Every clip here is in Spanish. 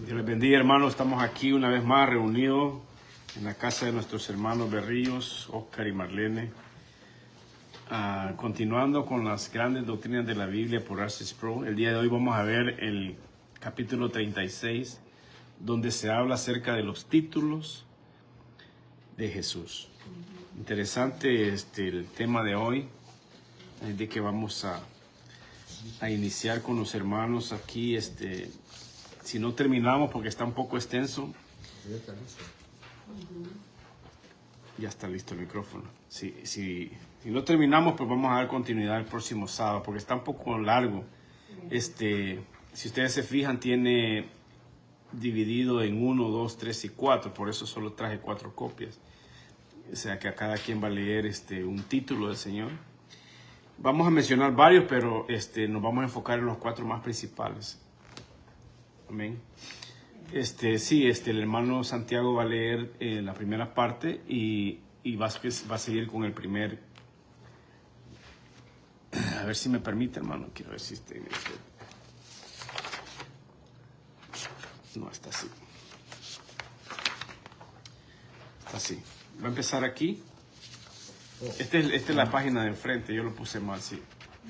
Dios les bendiga, hermanos. Estamos aquí una vez más reunidos en la casa de nuestros hermanos Berríos, Oscar y Marlene, continuando con las grandes doctrinas de la Biblia por R.C. Sproul. El día de hoy vamos a ver el capítulo 36, donde se habla acerca de los títulos de Jesús. Interesante el tema de hoy, de que vamos a iniciar con los hermanos aquí. Si no terminamos, porque está un poco extenso. Ya está listo el micrófono. Si no terminamos, pues vamos a dar continuidad el próximo sábado, porque está un poco largo. Si ustedes se fijan, tiene dividido en 1, 2, 3 y 4. Por eso solo traje 4 copias. O sea que a cada quien va a leer un título del Señor. Vamos a mencionar varios, pero nos vamos a enfocar en los 4 más principales. Amén. El hermano Santiago va a leer la primera parte y va a seguir con el primer. A ver si me permite, hermano. Quiero ver si está en esto. No, está así. Está así. Va a empezar aquí. Esta es la página de enfrente. Yo lo puse mal, sí.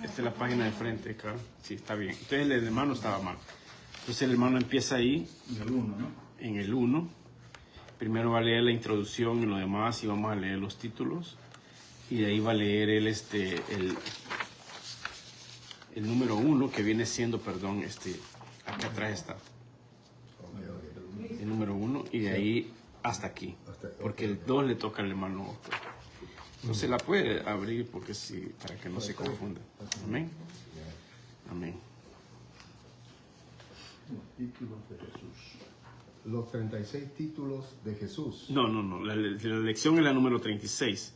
Esta es la página de enfrente, claro. Sí, está bien. Entonces el hermano estaba mal. Entonces el hermano empieza ahí. En el 1, ¿no? En el 1. Primero va a leer la introducción y lo demás, y vamos a leer los títulos. Y de ahí va a leer el número 1, que viene siendo, perdón, acá atrás está. El número 1, y de ahí hasta aquí. Porque el 2 le toca al hermano Oscar. No se la puede abrir porque sí, para que no se confunda. Amén. Amén. Los títulos de Jesús. Los 36 títulos de Jesús. No. La lección es la número 36.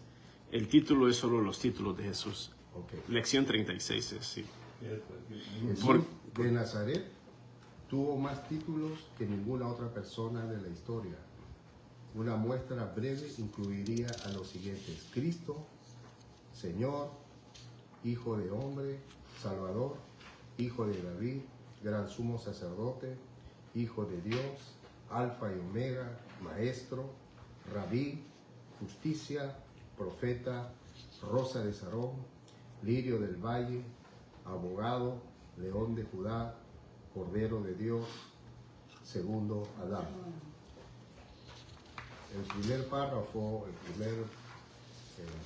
El título es solo los títulos de Jesús. Okay. Lección 36 es, sí. Jesús de Nazaret tuvo más títulos que ninguna otra persona de la historia. Una muestra breve incluiría a los siguientes: Cristo, Señor, Hijo de Hombre, Salvador, Hijo de David, Gran Sumo Sacerdote, Hijo de Dios, Alfa y Omega, Maestro, Rabí, Justicia, Profeta, Rosa de Sarón, Lirio del Valle, Abogado, León de Judá, Cordero de Dios, segundo Adán. El primer párrafo, el primer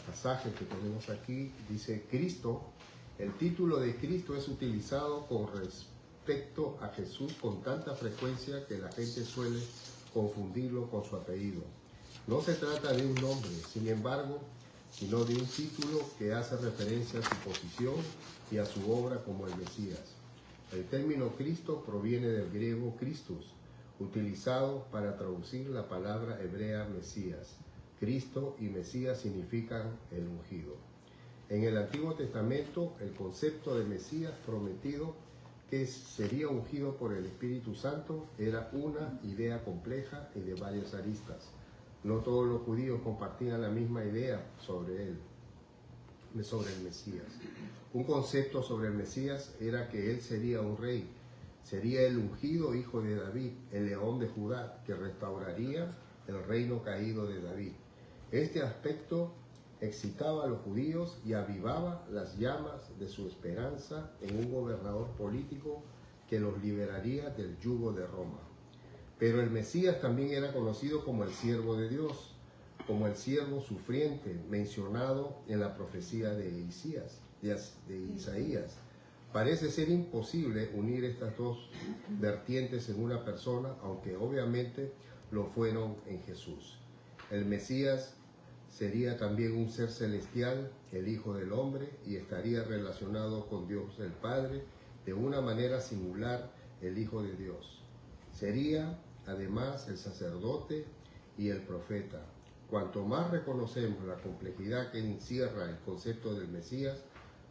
pasaje que tenemos aquí, dice Cristo. El título de Cristo es utilizado con respecto a Jesús con tanta frecuencia que la gente suele confundirlo con su apellido. No se trata de un nombre, sin embargo, sino de un título que hace referencia a su posición y a su obra como el Mesías. El término Cristo proviene del griego Christus, utilizado para traducir la palabra hebrea Mesías. Cristo y Mesías significan el ungido. En el Antiguo Testamento, el concepto de Mesías prometido, que sería ungido por el Espíritu Santo, era una idea compleja y de varias aristas. No todos los judíos compartían la misma idea sobre el Mesías. Un concepto sobre el Mesías era que él sería un rey, sería el ungido hijo de David, el león de Judá, que restauraría el reino caído de David. Este aspecto excitaba a los judíos y avivaba las llamas de su esperanza en un gobernador político que los liberaría del yugo de Roma. Pero el Mesías también era conocido como el siervo de Dios, como el siervo sufriente mencionado en la profecía de Isaías. Parece ser imposible unir estas dos vertientes en una persona, aunque obviamente lo fueron en Jesús. El Mesías sería también un ser celestial, el Hijo del Hombre, y estaría relacionado con Dios el Padre de una manera singular, el Hijo de Dios. Sería además el sacerdote y el profeta. Cuanto más reconocemos la complejidad que encierra el concepto del Mesías,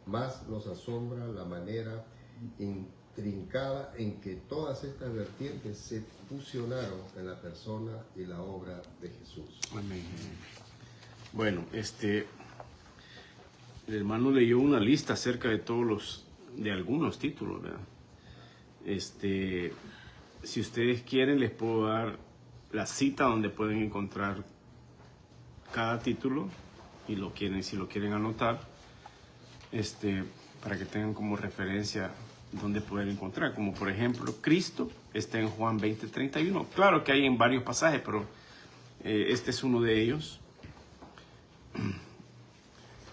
más nos asombra la manera intrincada en que todas estas vertientes se fusionaron en la persona y la obra de Jesús. Amén. Bueno, el hermano leyó una lista acerca de algunos títulos, ¿verdad? si ustedes quieren, les puedo dar la cita donde pueden encontrar cada título y si lo quieren anotar, para que tengan como referencia donde poder encontrar. Como por ejemplo, Cristo está en Juan 20:31. Claro que hay en varios pasajes, pero este es uno de ellos.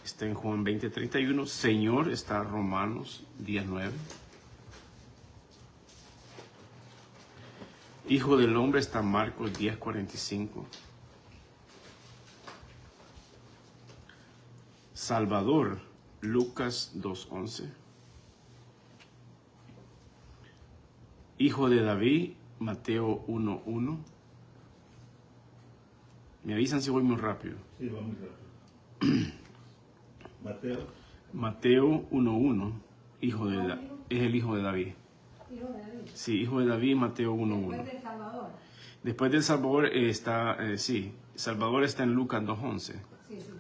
Está en Juan 20:31. Señor está en Romanos 10:9. Hijo del hombre está en Marcos 10:45. Salvador, Lucas 2:11. Hijo de David, Mateo 1:1. Me avisan si voy muy rápido. Sí, va muy rápido. Mateo 1:1. Es el hijo de David. Hijo de David. Sí, hijo de David, Mateo 1:1. Después del Salvador. Después del Salvador está, Salvador está en Lucas 2:11. Sí, sí.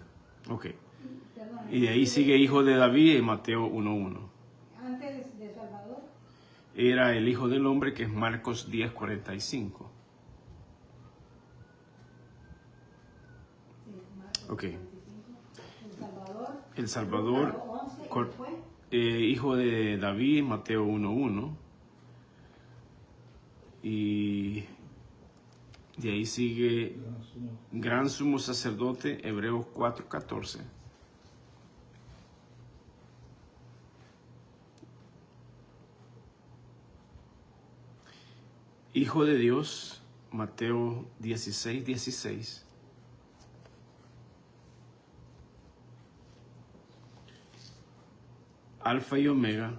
Ok. Perdón. Y de ahí sigue hijo de David en Mateo 1:1. Antes de Salvador. Era el hijo del hombre, que es Marcos 10:45. Sí, Marcos Ok. 45. El Salvador. El Salvador, 11, cor- ¿y después? hijo de David, Mateo 1:1. Y de ahí sigue gran sumo sacerdote, Hebreos 4:14. Hijo de Dios, Mateo 16:16. Alfa y Omega,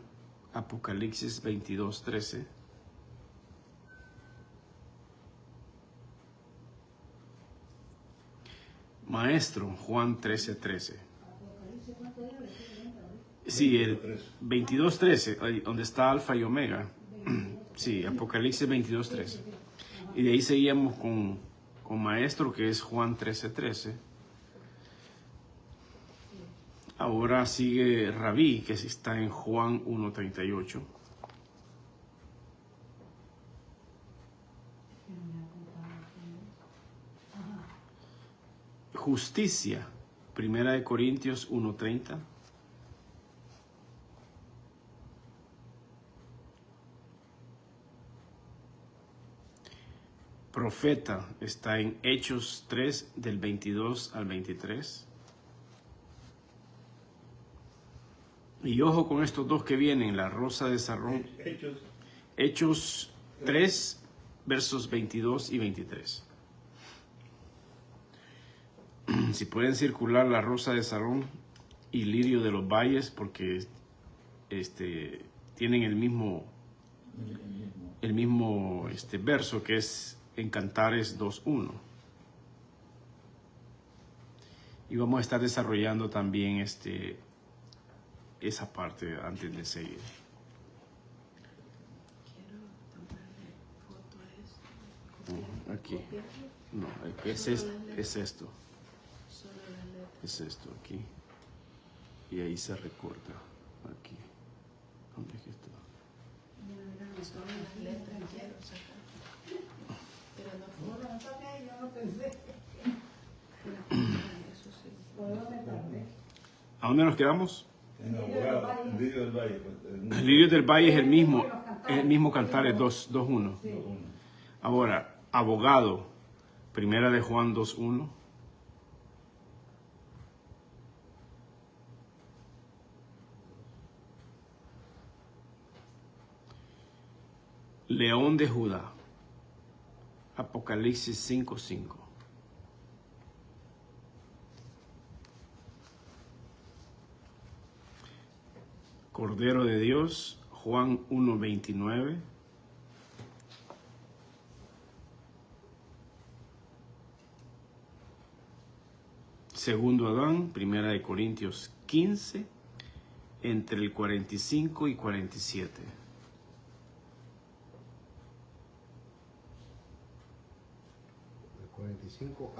Apocalipsis 22:13. Maestro, Juan 13:13. Apocalipsis, ¿cuánto era? Sí, el 22:13, ahí donde está Alfa y Omega. Sí, Apocalipsis 22:13. Y de ahí seguíamos con Maestro, que es Juan 13:13. Ahora sigue Rabí, que está en Juan 1:38. Justicia, Primera de Corintios 1:30. Profeta está en Hechos 3 del 22 al 23. Y ojo con estos dos que vienen, la rosa de Sarón. Hechos 3 versos 22 y 23. Si pueden circular la rosa de Sarón y lirio de los valles, porque tienen el mismo verso, que es en Cantares 2:1. Y vamos a estar desarrollando también esa parte antes de seguir. Quiero tomarle foto a esto. Aquí. No, es esto. Solo las letras. Es esto aquí. Y ahí se recorta. Aquí. ¿Dónde es que está? Solo las letras quiero sacar. Pero no fue. Bueno, no toqué, yo no pensé. Eso sí. ¿Por dónde tardé? ¿A dónde nos quedamos? En Abogado, Lirio del Valle. El lirio del valle es el mismo Cantares 2:1. Sí. Ahora, abogado, Primera de Juan 2:1. León de Judá, Apocalipsis 5:5. Cordero de Dios, Juan 1:29. Segundo Adán, Primera de Corintios 15, entre el 45 y 47. ¿El 45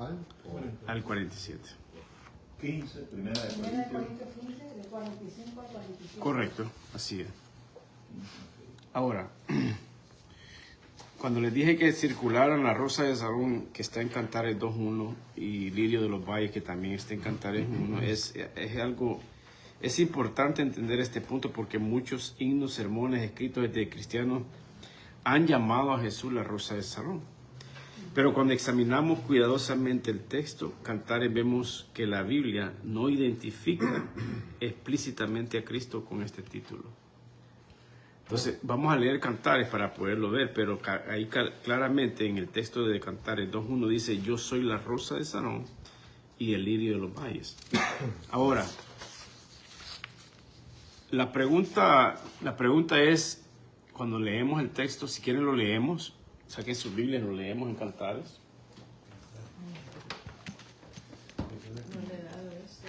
Al 47. 15, Primera de Primera de Corintios. Corintios 15, de 45 al 47. Correcto, así es. Ahora, Cuando les dije que circularan la rosa de Sarón, que está en Cantares 2.1, y Lirio de los Valles, que también está en Cantares 1, es importante entender este punto porque muchos himnos, sermones escritos desde cristianos han llamado a Jesús la rosa de Sarón. Pero cuando examinamos cuidadosamente el texto, Cantares, vemos que la Biblia no identifica explícitamente a Cristo con este título. Entonces, vamos a leer Cantares para poderlo ver, pero ahí claramente en el texto de Cantares 2.1 dice, yo soy la rosa de Sarón y el lirio de los valles. Ahora, la pregunta es, cuando leemos el texto, si quieren lo leemos, saquen sus Biblias, lo leemos en Cantares. No le he dado esto.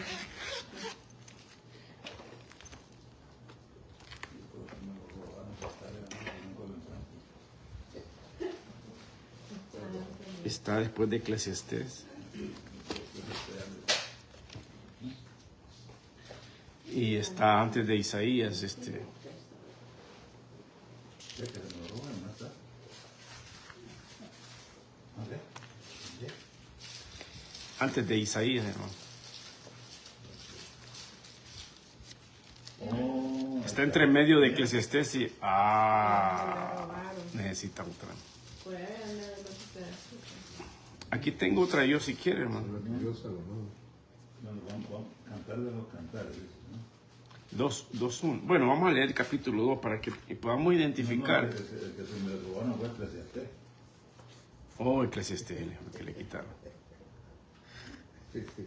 Está después de Eclesiastés. Y está antes de Isaías, Antes de Isaías, hermano. Está entre medio de Eclesiastés y... necesita otra. Por ahí anda de los pedacitos. Aquí tengo otra yo si quiere, hermano. Yo Salomón. Bueno, vamos a cantar de los cantares, ¿no? 2.1. Bueno, vamos a leer el capítulo 2 para que podamos identificar. No, el que se me robaron fue Eclesiastés. Oh, Eclesiastés, que le quitaron. Sí, sí.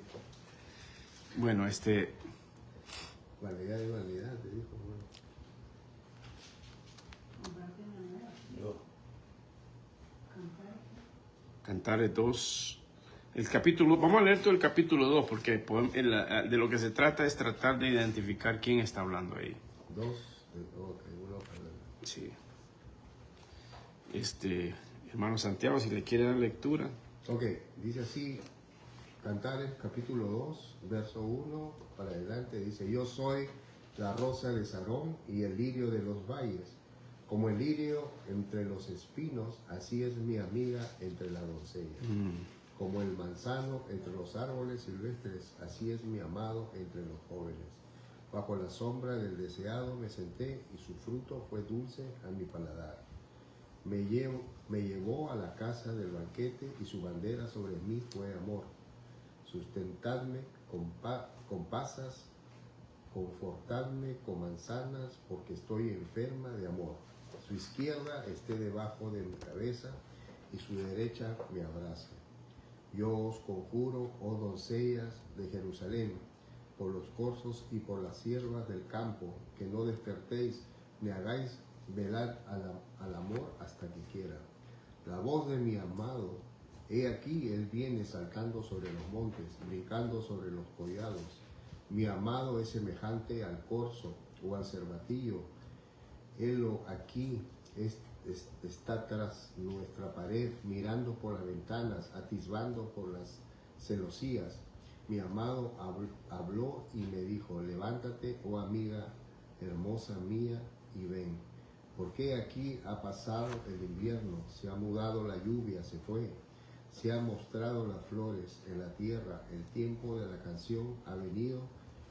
Bueno, Vanidad de vanidad, te dijo. Bueno. Yo. Cantares 2. El capítulo, vamos a leer todo el capítulo 2 porque de lo que se trata es tratar de identificar quién está hablando ahí. Uno para... Sí. Hermano Santiago, si le quiere dar lectura. Ok, dice así, Cantares capítulo 2, verso 1 para adelante, dice, yo soy la rosa de Sarón y el lirio de los valles. Como el lirio entre los espinos, así es mi amiga entre las doncellas. Como el manzano entre los árboles silvestres, así es mi amado entre los jóvenes. Bajo la sombra del deseado me senté y su fruto fue dulce a mi paladar. Me llevó a la casa del banquete y su bandera sobre mí fue amor. Sustentadme con pasas, confortadme con manzanas, porque estoy enferma de amor. Su izquierda esté debajo de mi cabeza y su derecha me abrace. Yo os conjuro, oh doncellas de Jerusalén, por los corzos y por las siervas del campo, que no despertéis ni hagáis velar al amor hasta que quiera. La voz de mi amado, he aquí, él viene saltando sobre los montes, brincando sobre los collados. Mi amado es semejante al corzo o al cervatillo. Él aquí está tras nuestra pared, mirando por las ventanas, atisbando por las celosías. Mi amado habló y me dijo, levántate, oh amiga hermosa mía, y ven. Porque aquí ha pasado el invierno, se ha mudado la lluvia, se fue. Se han mostrado las flores en la tierra, el tiempo de la canción ha venido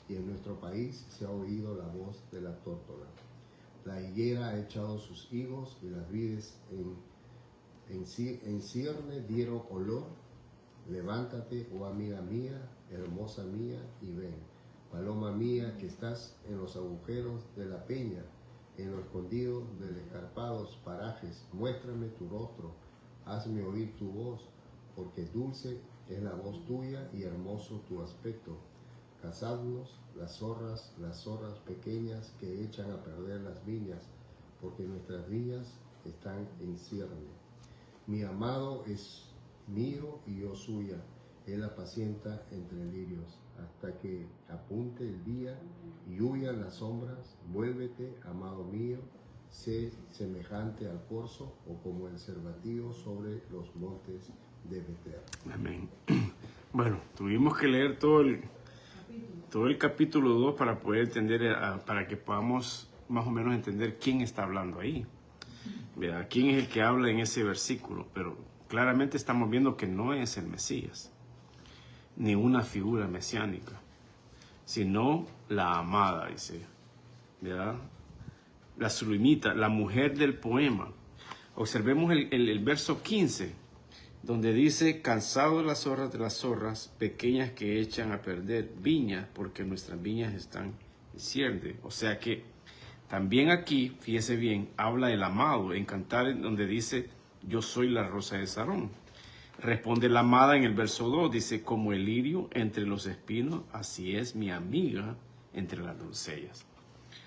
y en nuestro país se ha oído la voz de la tórtola. La higuera ha echado sus higos y las vides en cierne dieron olor. Levántate, oh amiga mía, hermosa mía, y ven. Paloma mía, que estás en los agujeros de la peña, en lo escondido de escarpados parajes, muéstrame tu rostro, hazme oír tu voz, porque dulce es la voz tuya y hermoso tu aspecto. Cazadnos las zorras pequeñas que echan a perder las viñas, porque nuestras viñas están en cierne. Mi amado es mío y yo suya, él apacienta entre lirios, hasta que apunte el día y huyan las sombras. Vuélvete, amado mío, sé semejante al corzo o como el cervatillo sobre los montes de Betel. Amén. Bueno, tuvimos que leer todo el capítulo 2 para poder entender, para que podamos más o menos entender quién está hablando ahí. ¿Verdad? ¿Quién es el que habla en ese versículo? Pero claramente estamos viendo que no es el Mesías, ni una figura mesiánica, sino la amada, dice, ¿verdad? La sulamita, la mujer del poema. Observemos el verso 15, donde dice: cansado de las zorras pequeñas que echan a perder viñas, porque nuestras viñas están desiertas. O sea que también aquí, fíjese bien, habla el amado en Cantares, donde dice: yo soy la rosa de Sarón. Responde la amada en el verso 2, dice: como el lirio entre los espinos, así es mi amiga entre las doncellas.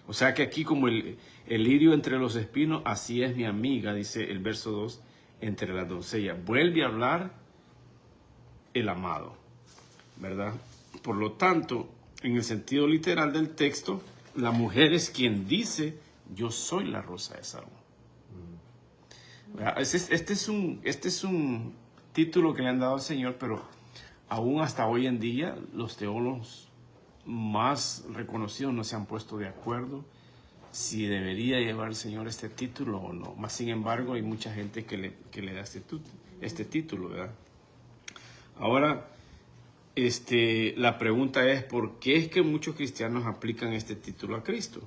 O sea que aquí, como el lirio entre los espinos, así es mi amiga, dice el verso 2, entre las doncellas. Vuelve a hablar el amado, ¿verdad? Por lo tanto, en el sentido literal del texto, la mujer es quien dice: yo soy la rosa de Sarón. Este es un título que le han dado al Señor, pero aún hasta hoy en día los teólogos más reconocidos no se han puesto de acuerdo si debería llevar el Señor este título o no. Más sin embargo, hay mucha gente que le da este título, ¿verdad? Ahora, la pregunta es: ¿por qué es que muchos cristianos aplican este título a Cristo?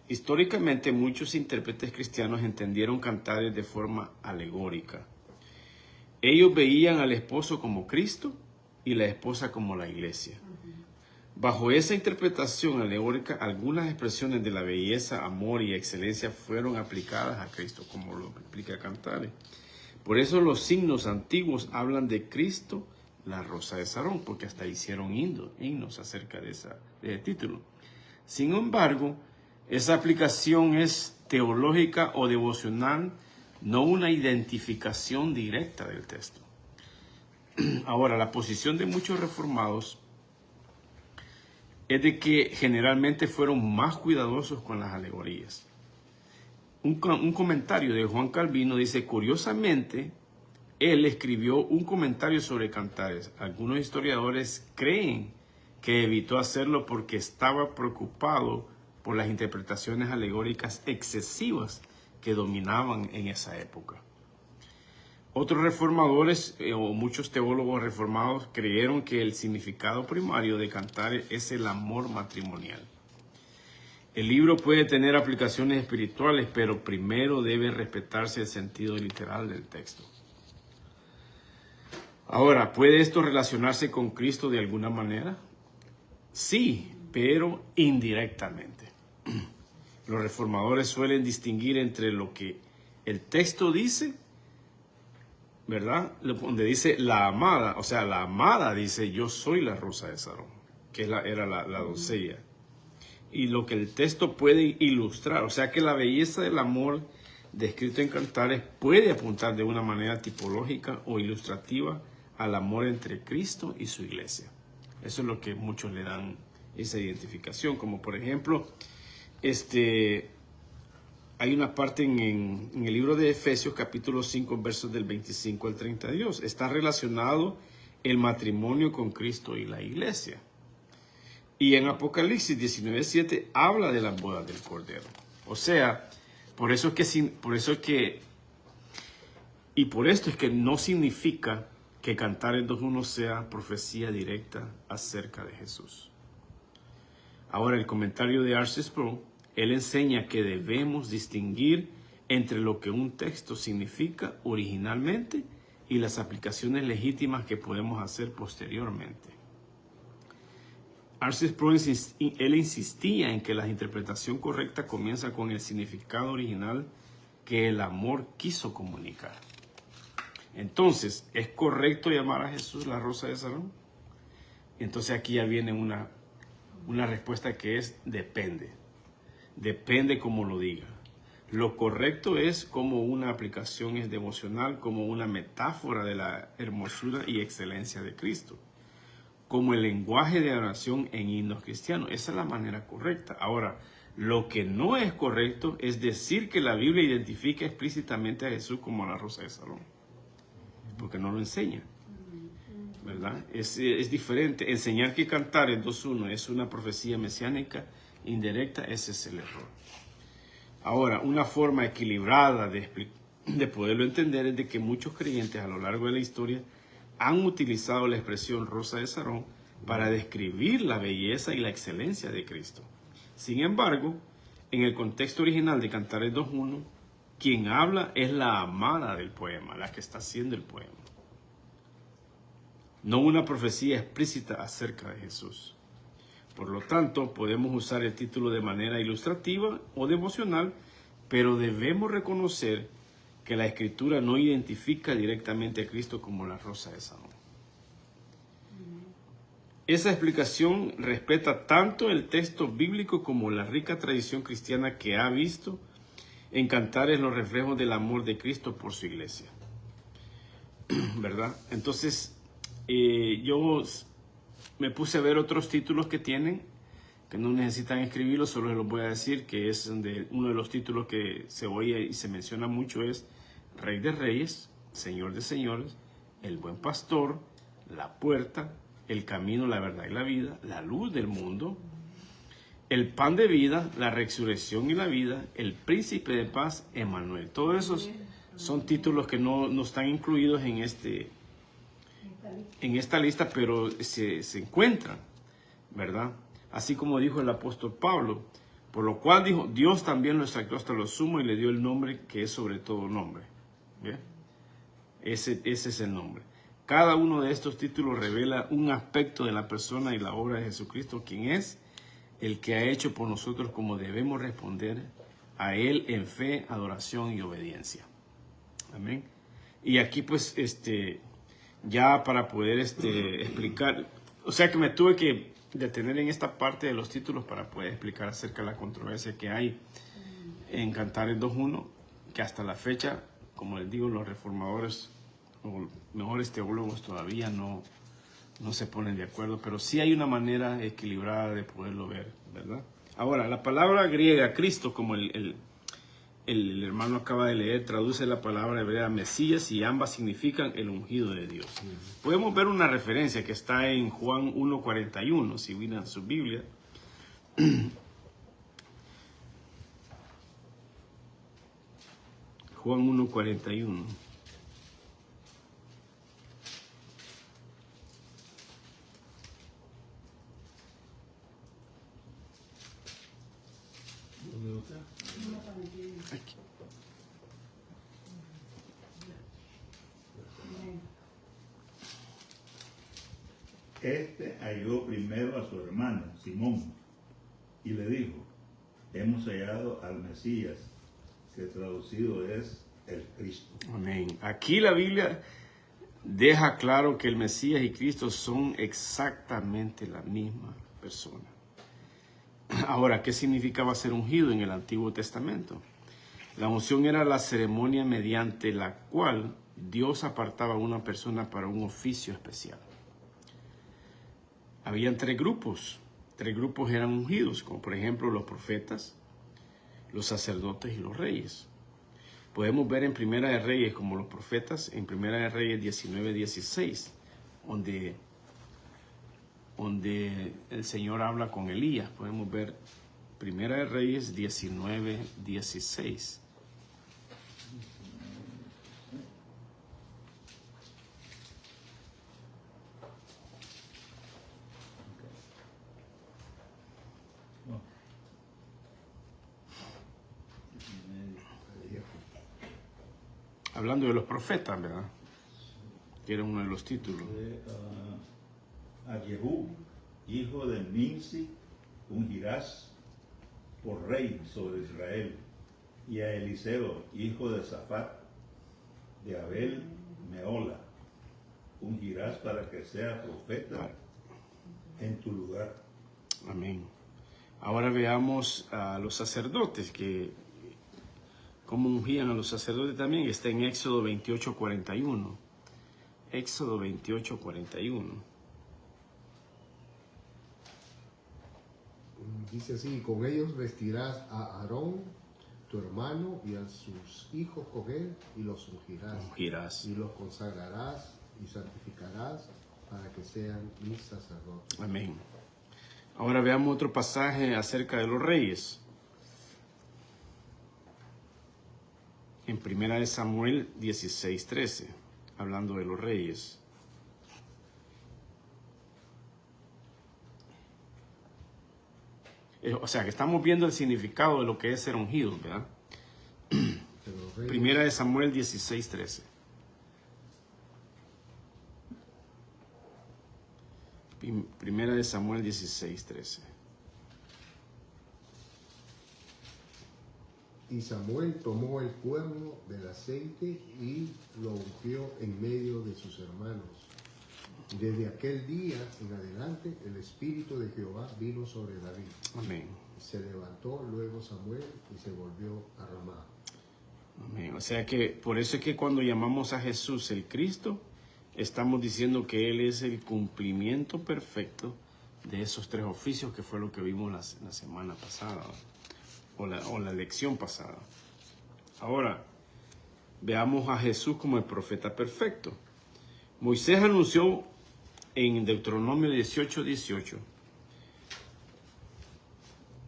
Históricamente, muchos intérpretes cristianos entendieron Cantares de forma alegórica. Ellos veían al esposo como Cristo y la esposa como la iglesia. Bajo esa interpretación alegórica, algunas expresiones de la belleza, amor y excelencia fueron aplicadas a Cristo, como lo explica Cantares. Por eso los signos antiguos hablan de Cristo, la rosa de Sarón, porque hasta hicieron himnos acerca de ese título. Sin embargo, esa aplicación es teológica o devocional, no una identificación directa del texto. Ahora, la posición de muchos reformados es de que generalmente fueron más cuidadosos con las alegorías. Un comentario de Juan Calvino dice: curiosamente, él escribió un comentario sobre Cantares. Algunos historiadores creen que evitó hacerlo porque estaba preocupado por las interpretaciones alegóricas excesivas que dominaban en esa época. Otros reformadores o muchos teólogos reformados creyeron que el significado primario de Cantares es el amor matrimonial. El libro puede tener aplicaciones espirituales, pero primero debe respetarse el sentido literal del texto. Ahora, ¿puede esto relacionarse con Cristo de alguna manera? Sí, pero indirectamente. Los reformadores suelen distinguir entre lo que el texto dice, ¿verdad? Donde dice la amada, o sea, la amada dice: yo soy la rosa de Sarón, que era la doncella. Y lo que el texto puede ilustrar, o sea que la belleza del amor descrito en Cantares puede apuntar de una manera tipológica o ilustrativa al amor entre Cristo y su iglesia. Eso es lo que muchos le dan esa identificación, como por ejemplo, hay una parte en el libro de Efesios, capítulo 5, versos del 25 al 32. Está relacionado el matrimonio con Cristo y la iglesia. Y en Apocalipsis 19:7 habla de las bodas del Cordero. O sea, por esto es que no significa que Cantares 2:1 sea profecía directa acerca de Jesús. Ahora, el comentario de R.C. Sproul, él enseña que debemos distinguir entre lo que un texto significa originalmente y las aplicaciones legítimas que podemos hacer posteriormente. R.C. Sproul, él insistía en que la interpretación correcta comienza con el significado original que el amor quiso comunicar. Entonces, ¿es correcto llamar a Jesús la rosa de Sarón? Entonces aquí ya viene una respuesta que es: depende. Depende cómo lo diga. Lo correcto es como una aplicación es devocional, como una metáfora de la hermosura y excelencia de Cristo, como el lenguaje de oración en himnos cristianos. Esa es la manera correcta. Ahora, lo que no es correcto es decir que la Biblia identifica explícitamente a Jesús como la rosa de Sarón, porque no lo enseña, ¿verdad? Es diferente. Enseñar que Cantares 2:1 es una profecía mesiánica indirecta, ese es el error. Ahora, una forma equilibrada de poderlo entender es de que muchos creyentes a lo largo de la historia han utilizado la expresión Rosa de Sarón para describir la belleza y la excelencia de Cristo. Sin embargo, en el contexto original de Cantares 2.1, quien habla es la amada del poema, la que está haciendo el poema. No una profecía explícita acerca de Jesús. Por lo tanto, podemos usar el título de manera ilustrativa o devocional, pero debemos reconocer que la Escritura no identifica directamente a Cristo como la Rosa de Sarón. Esa explicación respeta tanto el texto bíblico como la rica tradición cristiana que ha visto en Cantares los reflejos del amor de Cristo por su iglesia. ¿Verdad? Entonces, yo me puse a ver otros títulos que tienen, que no necesitan escribirlos, solo les los voy a decir, que es uno de los títulos que se oye y se menciona mucho es Rey de Reyes, Señor de Señores, El Buen Pastor, La Puerta, El Camino, la Verdad y la Vida, La Luz del Mundo, El Pan de Vida, La Resurrección y la Vida, El Príncipe de Paz, Emmanuel. Todos esos son títulos que no están incluidos en esta lista, pero se encuentran, ¿verdad? Así como dijo el apóstol Pablo, por lo cual dijo, Dios también lo exaltó hasta lo sumo y le dio el nombre que es sobre todo nombre. ¿Bien? Ese es el nombre. Cada uno de estos títulos revela un aspecto de la persona y la obra de Jesucristo, quien es el que ha hecho por nosotros como debemos responder a Él en fe, adoración y obediencia. Amén. Y aquí pues ya para poder explicar, o sea que me tuve que detener en esta parte de los títulos para poder explicar acerca de la controversia que hay en Cantares 2.1, que hasta la fecha, como les digo, los reformadores o mejores teólogos todavía no se ponen de acuerdo, pero sí hay una manera equilibrada de poderlo ver, ¿verdad? Ahora, la palabra griega Cristo, como el hermano acaba de leer, traduce la palabra hebrea Mesías y ambas significan el ungido de Dios. Podemos ver una referencia que está en Juan 1.41, si miran su Biblia. Juan 1.41. Aquí. Este halló primero a su hermano, Simón, y le dijo, hemos hallado al Mesías, que traducido es el Cristo. Amén. Aquí la Biblia deja claro que el Mesías y Cristo son exactamente la misma persona. Ahora, ¿qué significaba ser ungido en el Antiguo Testamento? La unción era la ceremonia mediante la cual Dios apartaba a una persona para un oficio especial. Habían tres grupos eran ungidos, como por ejemplo los profetas, los sacerdotes y los reyes. Podemos ver en Primera de Reyes como los profetas, en Primera de Reyes 19:16, donde el Señor habla con Elías. Podemos ver Primera de Reyes 19:16. Hablando de los profetas, ¿verdad? Que era uno de los títulos. A Jehú, hijo de Nimsi, ungirás por rey sobre Israel, y a Eliseo, hijo de Safat, de Abel Meola, ungirás para que sea profeta en tu lugar. Amén. Ahora veamos a los sacerdotes, que cómo ungían a los sacerdotes también. Está en Éxodo 28:41. Éxodo 28:41. Dice así, con ellos vestirás a Aarón, tu hermano, y a sus hijos con él, y los ungirás. Y los consagrarás y santificarás para que sean mis sacerdotes. Amén. Ahora veamos otro pasaje acerca de los reyes. en 1 Samuel 16:13, hablando de los reyes. O sea, que estamos viendo el significado de lo que es ser ungido, ¿verdad? Pero los reyes- 1 Samuel 16:13. Primera de Samuel 16:13. Y Samuel tomó el cuerno del aceite y lo ungió en medio de sus hermanos. Desde aquel día en adelante el Espíritu de Jehová vino sobre David. Amén. Se levantó luego Samuel y se volvió a Ramá. Amén. O sea que por eso es que cuando llamamos a Jesús el Cristo, estamos diciendo que Él es el cumplimiento perfecto de esos tres oficios, que fue lo que vimos la semana pasada, o la lección pasada. Ahora, veamos a Jesús como el profeta perfecto. Moisés anunció en Deuteronomio 18:18.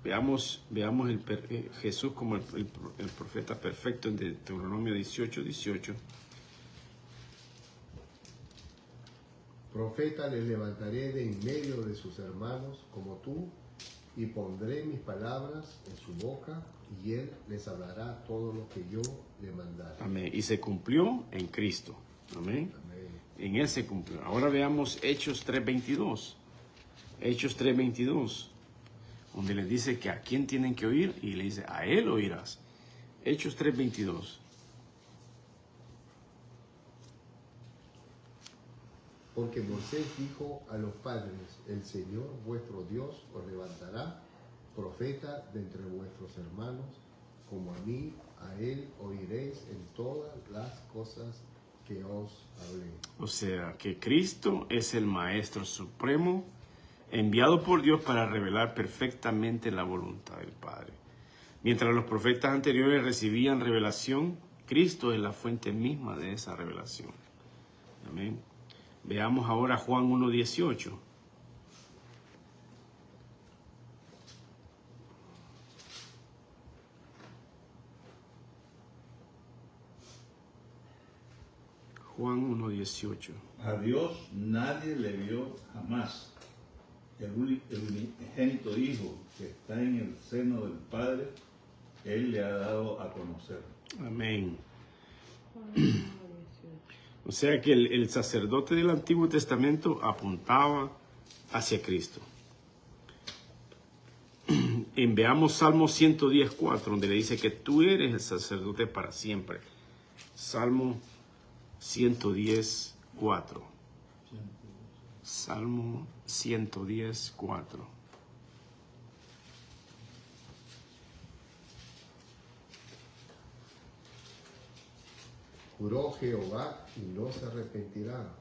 Veamos Jesús como el profeta perfecto en Deuteronomio 18:18. Profeta les levantaré de en medio de sus hermanos como tú, y pondré mis palabras en su boca, y él les hablará todo lo que yo le mandare. Amén. Y se cumplió en Cristo. Amén. Amén. En Él se cumplió. Ahora veamos Hechos 3:22. Hechos 3:22. Donde les dice que a quién tienen que oír, y le dice, a Él oirás. Hechos 3:22. Porque Moisés dijo a los padres, el Señor vuestro Dios os levantará profeta de entre vuestros hermanos, como a mí, a él oiréis en todas las cosas que os hablé. O sea, que Cristo es el Maestro Supremo, enviado por Dios para revelar perfectamente la voluntad del Padre. Mientras los profetas anteriores recibían revelación, Cristo es la fuente misma de esa revelación. Amén. Veamos ahora Juan 1:18. Juan 1:18. A Dios nadie le vio jamás. El unigénito Hijo que está en el seno del Padre, Él le ha dado a conocer. Amén. O sea que el sacerdote del Antiguo Testamento apuntaba hacia Cristo. Veamos Salmo 110:4, donde le dice que tú eres el sacerdote para siempre. Salmo 110:4. Salmo 110:4. Juró Jehová y no se arrepentirá.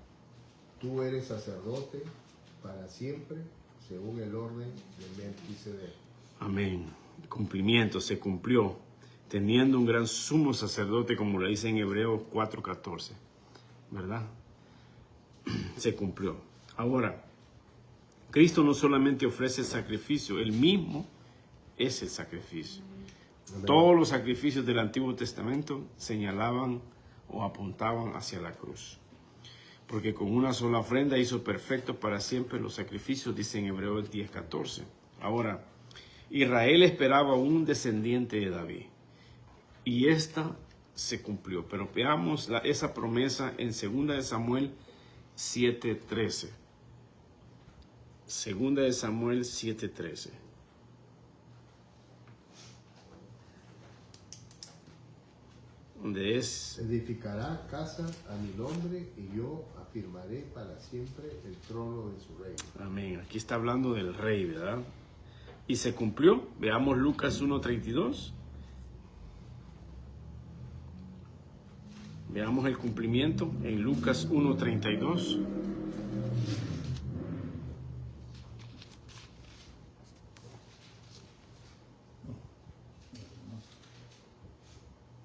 Tú eres sacerdote para siempre, según el orden de Melquisedec. Amén. El cumplimiento se cumplió, teniendo un gran sumo sacerdote, como lo dice en Hebreos 4:14. ¿Verdad? Se cumplió. Ahora, Cristo no solamente ofrece el sacrificio, Él mismo es el sacrificio. Amén. Todos los sacrificios del Antiguo Testamento señalaban o apuntaban hacia la cruz. Porque con una sola ofrenda hizo perfecto para siempre los sacrificios, dice en Hebreos 10:14. Ahora, Israel esperaba un descendiente de David. Y esta se cumplió. Pero veamos esa promesa en 2 de Samuel 7:13. 2 de Samuel 7:13. Donde es... Edificará casa a mi nombre y yo afirmaré para siempre el trono de su reino. Amén. Aquí está hablando del rey, ¿verdad? Y se cumplió. Veamos Lucas 1:32. Veamos el cumplimiento en Lucas 1:32.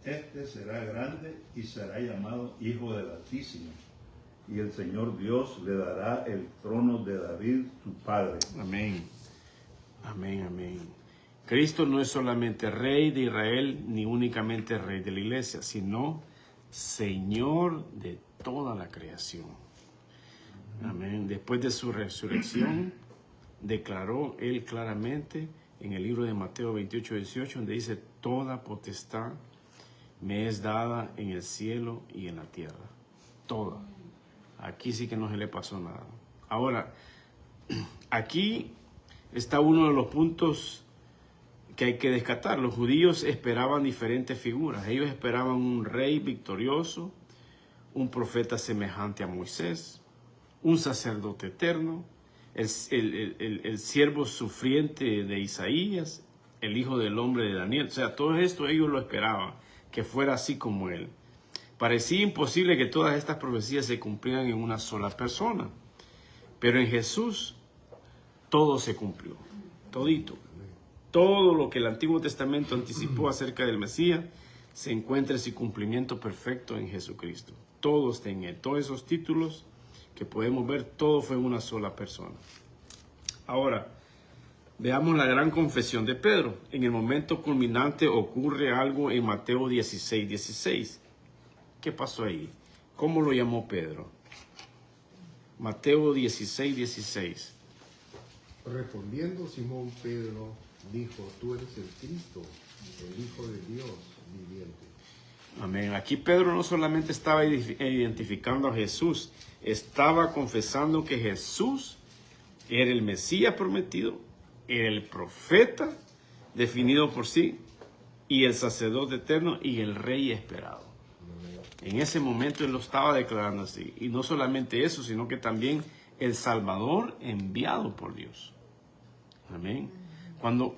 Este será grande y será llamado Hijo del Altísimo. Y el Señor Dios le dará el trono de David, su padre. Amén. Amén, amén. Cristo no es solamente Rey de Israel, ni únicamente Rey de la iglesia, sino Señor de toda la creación. Amén. Después de su resurrección, declaró Él claramente en el libro de Mateo 28, 18, donde dice, toda potestad me es dada en el cielo y en la tierra. Toda. Aquí sí que no se le pasó nada. Ahora, aquí está uno de los puntos que hay que descartar. Los judíos esperaban diferentes figuras. Ellos esperaban un rey victorioso, un profeta semejante a Moisés, un sacerdote eterno, el siervo sufriente de Isaías, el hijo del hombre de Daniel. O sea, todo esto ellos lo esperaban, que fuera así como él. Parecía imposible que todas estas profecías se cumplieran en una sola persona. Pero en Jesús todo se cumplió, todito. Todo lo que el Antiguo Testamento anticipó acerca del Mesías se encuentra en su cumplimiento perfecto en Jesucristo. Todo está en él. Todos esos títulos que podemos ver, todo fue una sola persona. Ahora, veamos la gran confesión de Pedro. En el momento culminante ocurre algo en Mateo 16, 16. ¿Qué pasó ahí? ¿Cómo lo llamó Pedro? Mateo 16, 16. Respondiendo Simón Pedro, dijo, tú eres el Cristo, el Hijo de Dios viviente. Amén. Aquí Pedro no solamente estaba identificando a Jesús, estaba confesando que Jesús era el Mesías prometido, era el profeta definido por sí, y el sacerdote eterno y el rey esperado. En ese momento él lo estaba declarando así. Y no solamente eso, sino que también el Salvador enviado por Dios. Amén. Cuando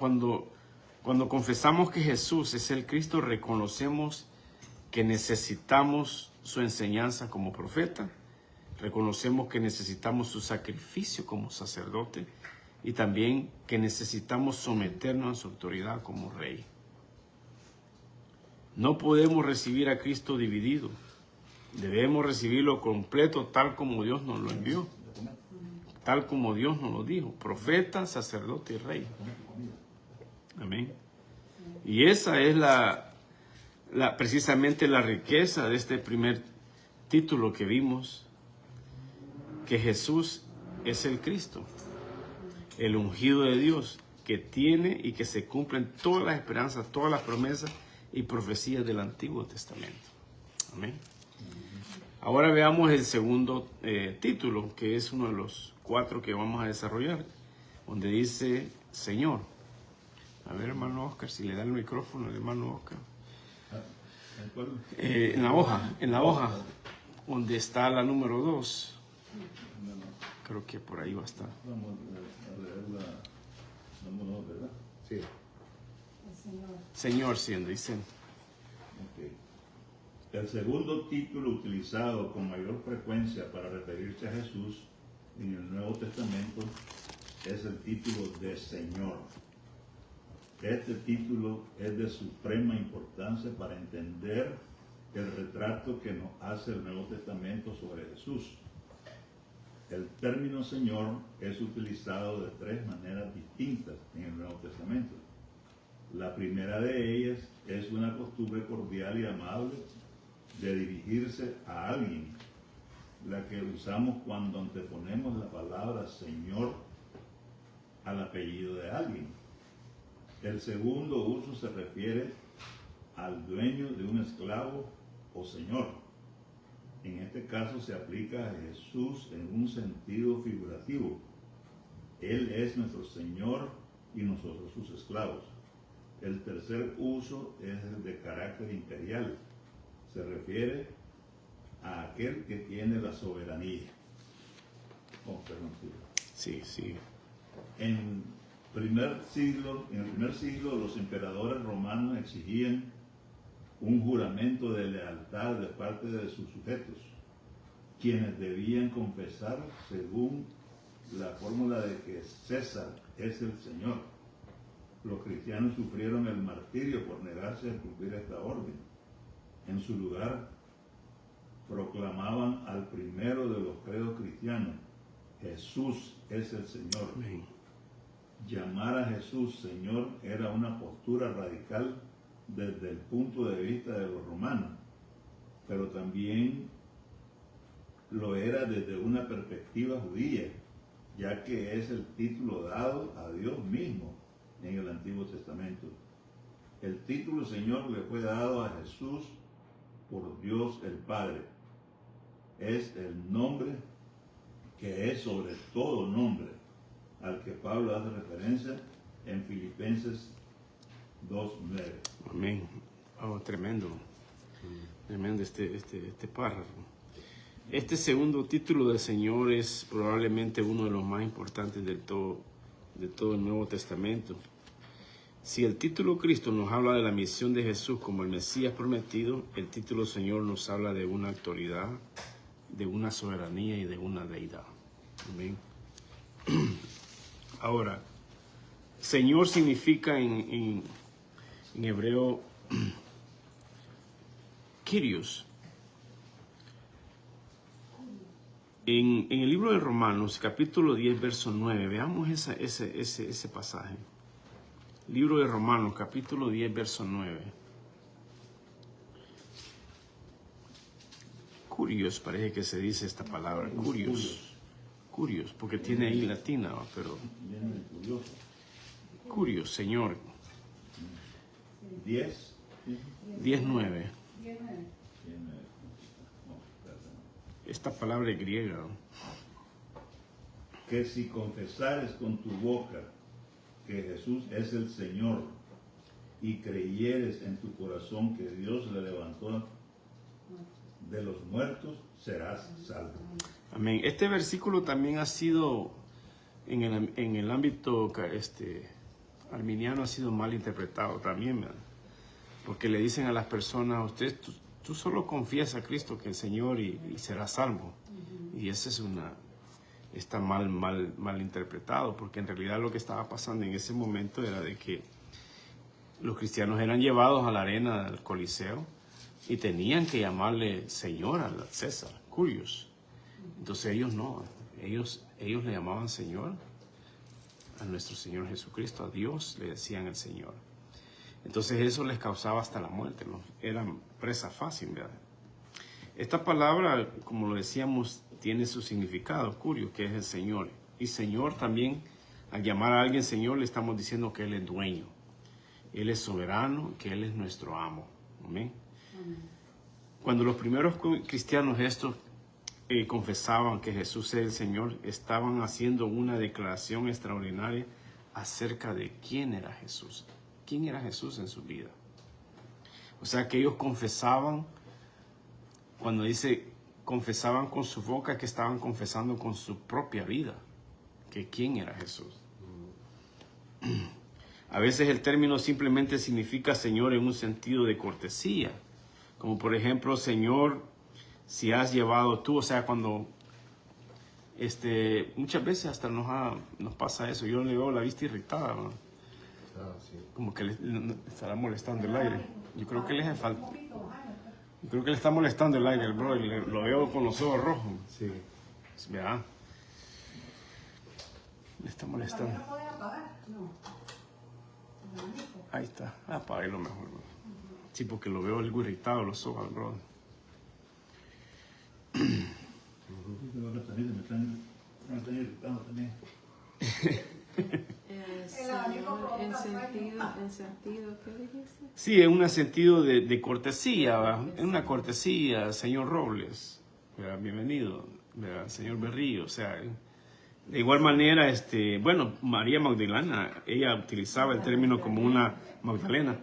confesamos que Jesús es el Cristo, reconocemos que necesitamos su enseñanza como profeta, reconocemos que necesitamos su sacrificio como sacerdote y también que necesitamos someternos a su autoridad como rey. No podemos recibir a Cristo dividido. Debemos recibirlo completo tal como Dios nos lo envió, tal como Dios nos lo dijo, profeta, sacerdote y rey. Amén. Y esa es precisamente la riqueza de este primer título que vimos, que Jesús es el Cristo, el ungido de Dios, que tiene y que se cumplen todas las esperanzas, todas las promesas y profecías del Antiguo Testamento. Amén. Ahora veamos el segundo título, que es uno de los 4 que vamos a desarrollar, donde dice Señor. A ver, hermano Oscar, si le da el micrófono al hermano Oscar. En la hoja, donde está la número 2. Creo que por ahí va a estar. Vamos a leer la número 2, ¿verdad? Sí. El Señor. Señor, siendo, dicen. Okay. El segundo título utilizado con mayor frecuencia para referirse a Jesús en el Nuevo Testamento es el título de Señor. Este título es de suprema importancia para entender el retrato que nos hace el Nuevo Testamento sobre Jesús. El término Señor es utilizado de 3 maneras distintas en el Nuevo Testamento. La primera de ellas es una costumbre cordial y amable de dirigirse a alguien, la que usamos cuando anteponemos la palabra Señor al apellido de alguien. El segundo uso se refiere al dueño de un esclavo o señor. En este caso se aplica a Jesús en un sentido figurativo. Él es nuestro Señor y nosotros sus esclavos. El tercer uso es el de carácter imperial. Se refiere a aquel que tiene la soberanía. Oh, perdón, Sí, sí. En el primer siglo, los emperadores romanos exigían un juramento de lealtad de parte de sus sujetos, quienes debían confesar según la fórmula de que César es el Señor. Los cristianos sufrieron el martirio por negarse a cumplir esta orden. En su lugar, proclamaban al primero de los credos cristianos: Jesús es el Señor. Amén. llamar a Jesús Señor era una postura radical desde el punto de vista de los romanos, pero también lo era desde una perspectiva judía, ya que es el título dado a Dios mismo en el Antiguo Testamento. El título Señor le fue dado a Jesús por Dios el Padre. Es el nombre que es sobre todo nombre, al que Pablo hace referencia en Filipenses 2:9. Amén. Oh, tremendo. Tremendo este párrafo. Este segundo título de Señor es probablemente uno de los más importantes de todo el Nuevo Testamento. Si el título Cristo nos habla de la misión de Jesús como el Mesías prometido, el título Señor nos habla de una autoridad, de una soberanía y de una deidad. Amén. Ahora, Señor significa en hebreo Kyrios. En el libro de Romanos, capítulo 10, verso 9, veamos ese pasaje. Libro de Romanos, capítulo 10, verso 9. Curios, parece que se dice esta palabra, curios, porque tiene ahí latina, pero curios, Señor. 10:9. Esta palabra es griega. Que si confesares con tu boca que Jesús es el Señor y creyeres en tu corazón que Dios le levantó de los muertos, serás salvo. Amén. Este versículo también ha sido, en el ámbito arminiano, ha sido mal interpretado también, ¿verdad? Porque le dicen a las personas, tú solo confiesa a Cristo que es el Señor y serás salvo. Y ese está mal interpretado, porque en realidad lo que estaba pasando en ese momento era de que los cristianos eran llevados a la arena del Coliseo y tenían que llamarle Señor al César, Curios. Entonces ellos no, ellos le llamaban Señor a nuestro Señor Jesucristo, a Dios le decían el Señor. Entonces eso les causaba hasta la muerte, ¿no? Eran presa fácil, ¿verdad? Esta palabra, como lo decíamos, tiene su significado, Curios, que es el Señor. Y Señor también, al llamar a alguien Señor, le estamos diciendo que Él es dueño. Él es soberano, que Él es nuestro amo. Amén. Cuando los primeros cristianos estos confesaban que Jesús es el Señor, estaban haciendo una declaración extraordinaria acerca de quién era Jesús. ¿Quién era Jesús en su vida? O sea que ellos confesaban, cuando dice confesaban con su boca, que estaban confesando con su propia vida, que quién era Jesús. A veces el término simplemente significa Señor en un sentido de cortesía, como por ejemplo, Señor, si has llevado tú, o sea, cuando muchas veces hasta nos pasa eso, yo le veo la vista irritada, ¿no? Sí. Como que le estará molestando el aire. Yo creo que le está molestando el aire, el bro, y lo veo con los ojos rojos. Sí. ¿Verdad? Le está molestando. ¿No puede apagar? No. Ahí está. Apáguelo mejor, bro. Sí, porque lo veo algo irritado los ojos, bro. También me están irritando también. Señor, en sentido, ¿qué dijiste? Sí, en un sentido de cortesía, ¿verdad? En una cortesía, señor Robles, ¿verdad? Bienvenido, ¿verdad? Señor Berrío, o sea, de igual manera, bueno, María Magdalena, ella utilizaba el término como una Magdalena,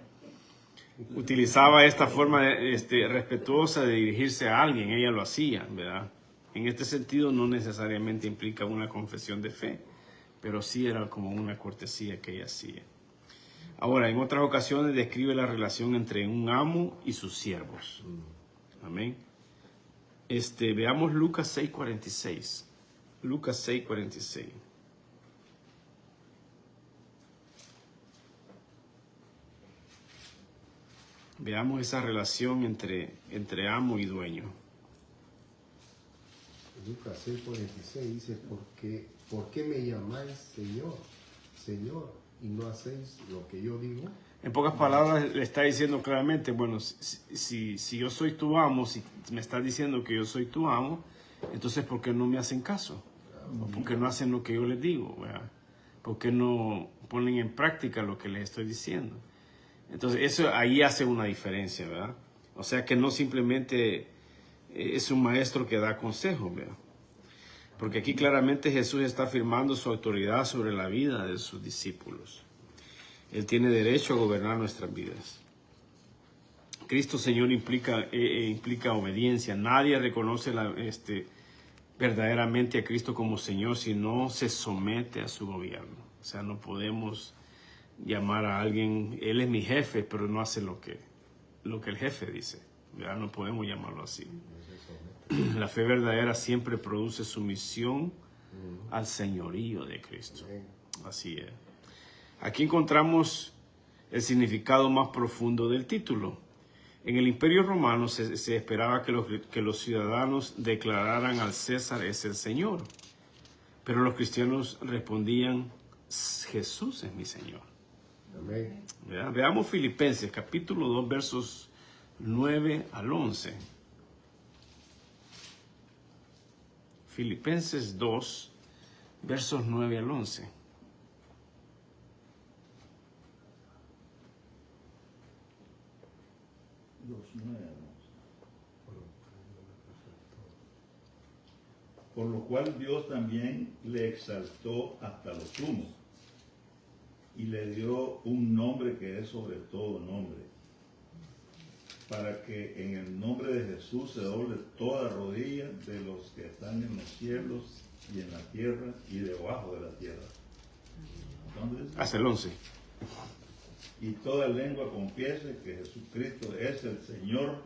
utilizaba esta forma respetuosa de dirigirse a alguien, ella lo hacía, ¿verdad? En este sentido no necesariamente implica una confesión de fe, pero sí era como una cortesía que ella hacía. Ahora, en otras ocasiones describe la relación entre un amo y sus siervos. Amén. Veamos Lucas 6:46. Lucas 6:46. Veamos esa relación entre amo y dueño. Lucas 6:46 dice, ¿por qué me llamáis Señor, Señor, y no hacéis lo que yo digo. En pocas palabras le está diciendo claramente, bueno, si yo soy tu amo, si me estás diciendo que yo soy tu amo, entonces ¿por qué no me hacen caso? ¿O por qué no hacen lo que yo les digo? ¿Verdad? ¿Por qué no ponen en práctica lo que les estoy diciendo? Entonces eso ahí hace una diferencia, ¿verdad? O sea que no simplemente es un maestro que da consejos, ¿verdad? Porque aquí claramente Jesús está afirmando su autoridad sobre la vida de sus discípulos. Él tiene derecho a gobernar nuestras vidas. Cristo Señor implica obediencia. Nadie reconoce verdaderamente a Cristo como Señor si no se somete a su gobierno. O sea, no podemos llamar a alguien, Él es mi jefe, pero no hace lo que el jefe dice. ¿Verdad? No podemos llamarlo así. La fe verdadera siempre produce sumisión al señorío de Cristo. Así es. Aquí encontramos el significado más profundo del título. En el Imperio Romano se esperaba que los ciudadanos declararan al César es el Señor. Pero los cristianos respondían, Jesús es mi Señor. Amén. Veamos Filipenses, capítulo 2, versos 9 al 11. Filipenses 2, versos 9 al 11. Por lo cual Dios también le exaltó hasta lo sumo y le dio un nombre que es sobre todo nombre, para que en el nombre de Jesús se doble toda rodilla de los que están en los cielos y en la tierra y debajo de la tierra. Entonces, Hasta el 11. y toda lengua confiese que Jesucristo es el Señor,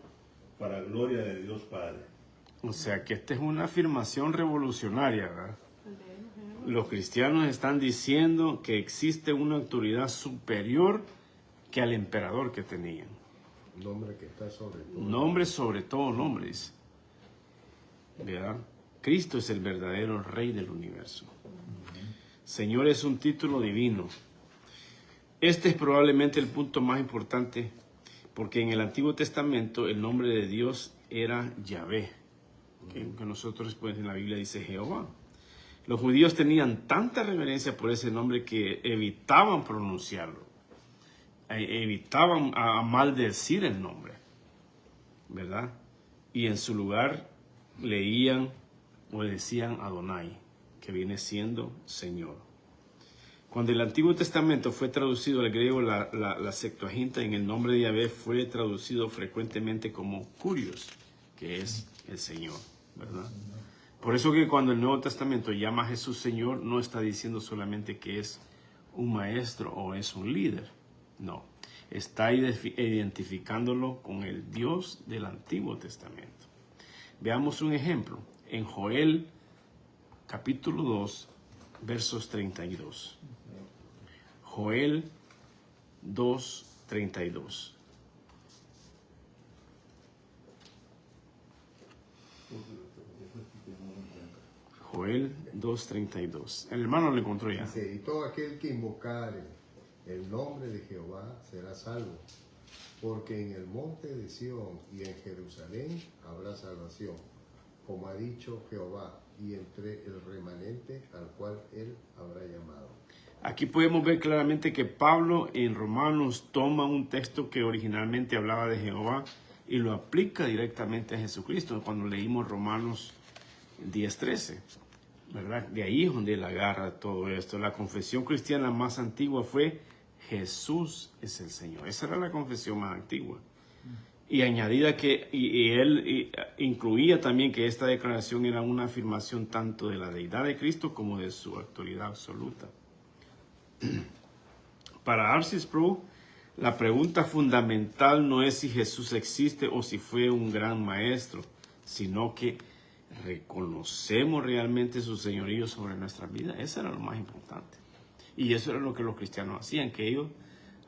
para gloria de Dios Padre. O sea que esta es una afirmación revolucionaria, ¿verdad? Los cristianos están diciendo que existe una autoridad superior que al emperador que tenían. Nombre que está sobre todo. Nombre sobre todo nombre, dice. ¿Verdad? Cristo es el verdadero Rey del universo. Señor es un título divino. Este es probablemente el punto más importante, porque en el Antiguo Testamento el nombre de Dios era Yahvé, que nosotros pues en la Biblia dice Jehová. Los judíos tenían tanta reverencia por ese nombre que evitaban pronunciarlo, evitaban a maldecir el nombre, ¿verdad? Y en su lugar leían o decían Adonai, que viene siendo Señor. Cuando el Antiguo Testamento fue traducido al griego, la Septuaginta, en el nombre de Yahvé fue traducido frecuentemente como Kurios, que es el Señor, ¿verdad? Por eso que cuando el Nuevo Testamento llama a Jesús Señor, no está diciendo solamente que es un maestro o es un líder. No, está identificándolo con el Dios del Antiguo Testamento. Veamos un ejemplo. En Joel, capítulo 2, versos 32. Joel 2, 32. Joel 2:32. El hermano lo encontró ya. Dice, y todo aquel que invocare el nombre de Jehová será salvo, porque en el monte de Sión y en Jerusalén habrá salvación, como ha dicho Jehová, y entre el remanente al cual él habrá llamado. Aquí podemos ver claramente que Pablo en Romanos toma un texto que originalmente hablaba de Jehová y lo aplica directamente a Jesucristo cuando leímos Romanos 10:13. ¿Verdad? De ahí es donde él agarra todo esto. La confesión cristiana más antigua fue Jesús es el Señor. Esa era la confesión más antigua. Y añadida que, él incluía también que esta declaración era una afirmación tanto de la deidad de Cristo como de su autoridad absoluta. Para R.C. Sproul, la pregunta fundamental no es si Jesús existe o si fue un gran maestro, sino que reconocemos realmente su señorío sobre nuestra vida. Eso era lo más importante. Y eso era lo que los cristianos hacían, que ellos,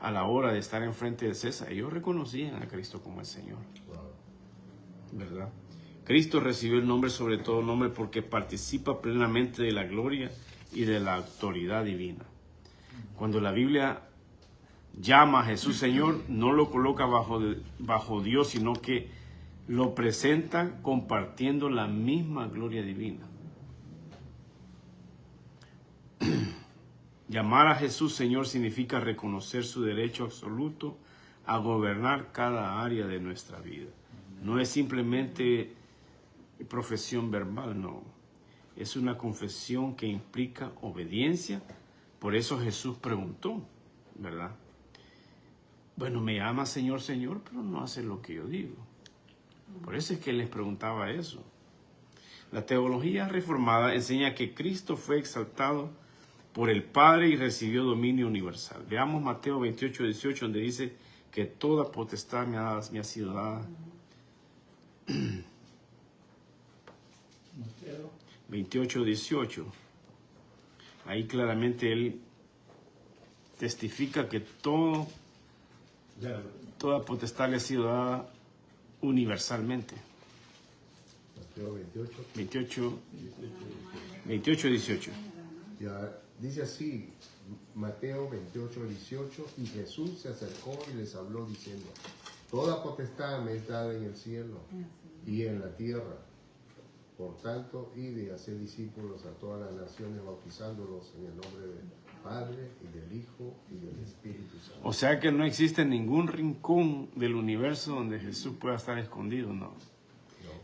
a la hora de estar enfrente de César, ellos reconocían a Cristo como el Señor. ¿Verdad? Cristo recibió el nombre sobre todo nombre porque participa plenamente de la gloria y de la autoridad divina. Cuando la Biblia llama a Jesús Señor, no lo coloca bajo Dios, sino que lo presenta compartiendo la misma gloria divina. Llamar a Jesús Señor significa reconocer su derecho absoluto a gobernar cada área de nuestra vida. No es simplemente profesión verbal, no. Es una confesión que implica obediencia. Por eso Jesús preguntó, ¿verdad? Bueno, me llama Señor, Señor, pero no hace lo que yo digo. Por eso es que les preguntaba eso. La teología reformada enseña que Cristo fue exaltado por el Padre y recibió dominio universal. Veamos Mateo 28, 18, donde dice que toda potestad me ha sido dada. Mateo 28, 18. Ahí claramente él testifica que toda potestad le ha sido dada universalmente. Mateo 28. 28, 18. Ya dice así, Mateo 28, 18, y Jesús se acercó y les habló diciendo, toda potestad me es dada en el cielo y en la tierra. Por tanto, id y haced discípulos a todas las naciones, bautizándolos en el nombre del Padre y del Hijo y del Espíritu Santo. O sea que no existe ningún rincón del universo donde Jesús pueda estar escondido, no.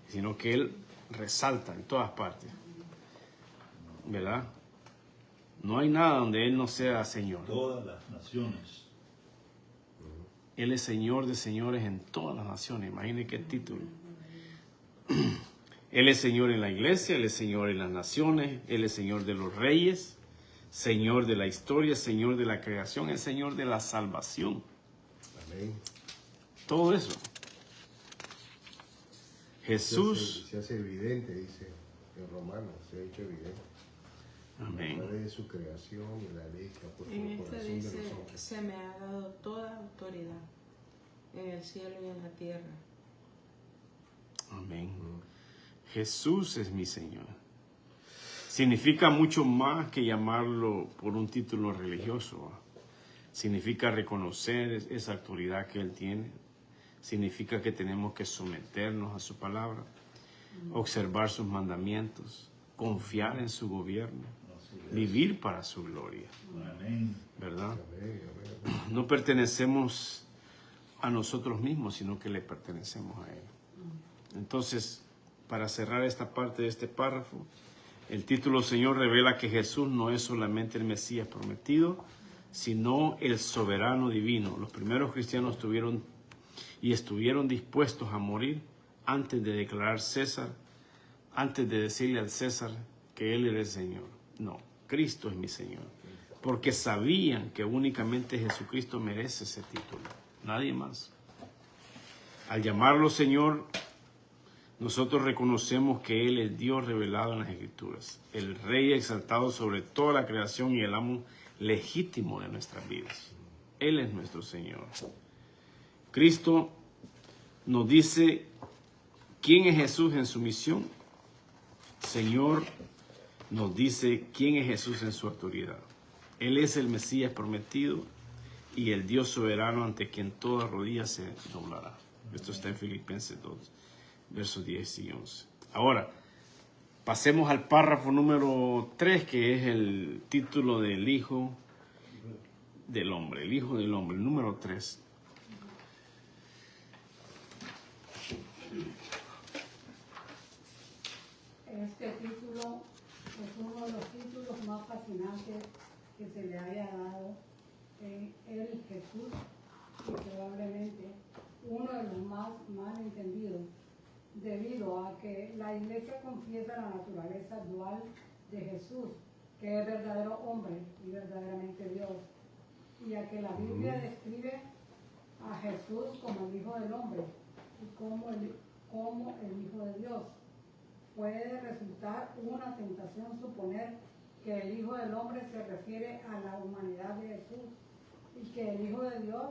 Sino que Él resalta en todas partes. ¿Verdad? No hay nada donde Él no sea Señor. todas las naciones. Él es Señor de señores en todas las naciones. Imagínense qué título. Él es Señor en la iglesia, Él es Señor en las naciones, Él es Señor de los reyes, Señor de la historia, Señor de la creación, es Señor de la salvación. Amén. Todo eso. Jesús. Se hace evidente, dice en Romanos, se ha hecho evidente. A Amén. través de su creación y la ley que ha puesto en En el esta corazón de dice, los hombres. se me ha dado toda autoridad en el cielo y en la tierra. Amén. Jesús es mi Señor. Significa mucho más que llamarlo por un título religioso. Significa reconocer esa autoridad que Él tiene. Significa que tenemos que someternos a su palabra, observar sus mandamientos, confiar en su gobierno, vivir para su gloria. Amén. ¿Verdad? Amén, amén, amén. No pertenecemos a nosotros mismos, sino que le pertenecemos a Él. Entonces, para cerrar esta parte de este párrafo, el título Señor revela que Jesús no es solamente el Mesías prometido, sino el soberano divino. Los primeros cristianos estuvieron dispuestos a morir antes de declarar César, antes de decirle al César que Él era el Señor. No, Cristo es mi Señor. Porque sabían que únicamente Jesucristo merece ese título, nadie más. Al llamarlo Señor, nosotros reconocemos que Él es Dios revelado en las Escrituras, el Rey exaltado sobre toda la creación y el amo legítimo de nuestras vidas. Él es nuestro Señor. Cristo nos dice quién es Jesús en su misión. Señor nos dice quién es Jesús en su autoridad. Él es el Mesías prometido y el Dios soberano ante quien toda rodilla se doblará. Esto está en Filipenses 2, versos 10 y 11. Ahora, pasemos al párrafo número 3, que es el título del Hijo del Hombre. El Hijo del Hombre, el número 3. Este título es uno de los títulos más fascinantes que se le haya dado en el Jesús y probablemente uno de los más mal entendidos, debido a que la Iglesia confiesa la naturaleza dual de Jesús, que es verdadero hombre y verdaderamente Dios, y a que la Biblia describe a Jesús como el Hijo del Hombre y como el Hijo de Dios. Puede resultar una tentación suponer que el Hijo del Hombre se refiere a la humanidad de Jesús y que el Hijo de Dios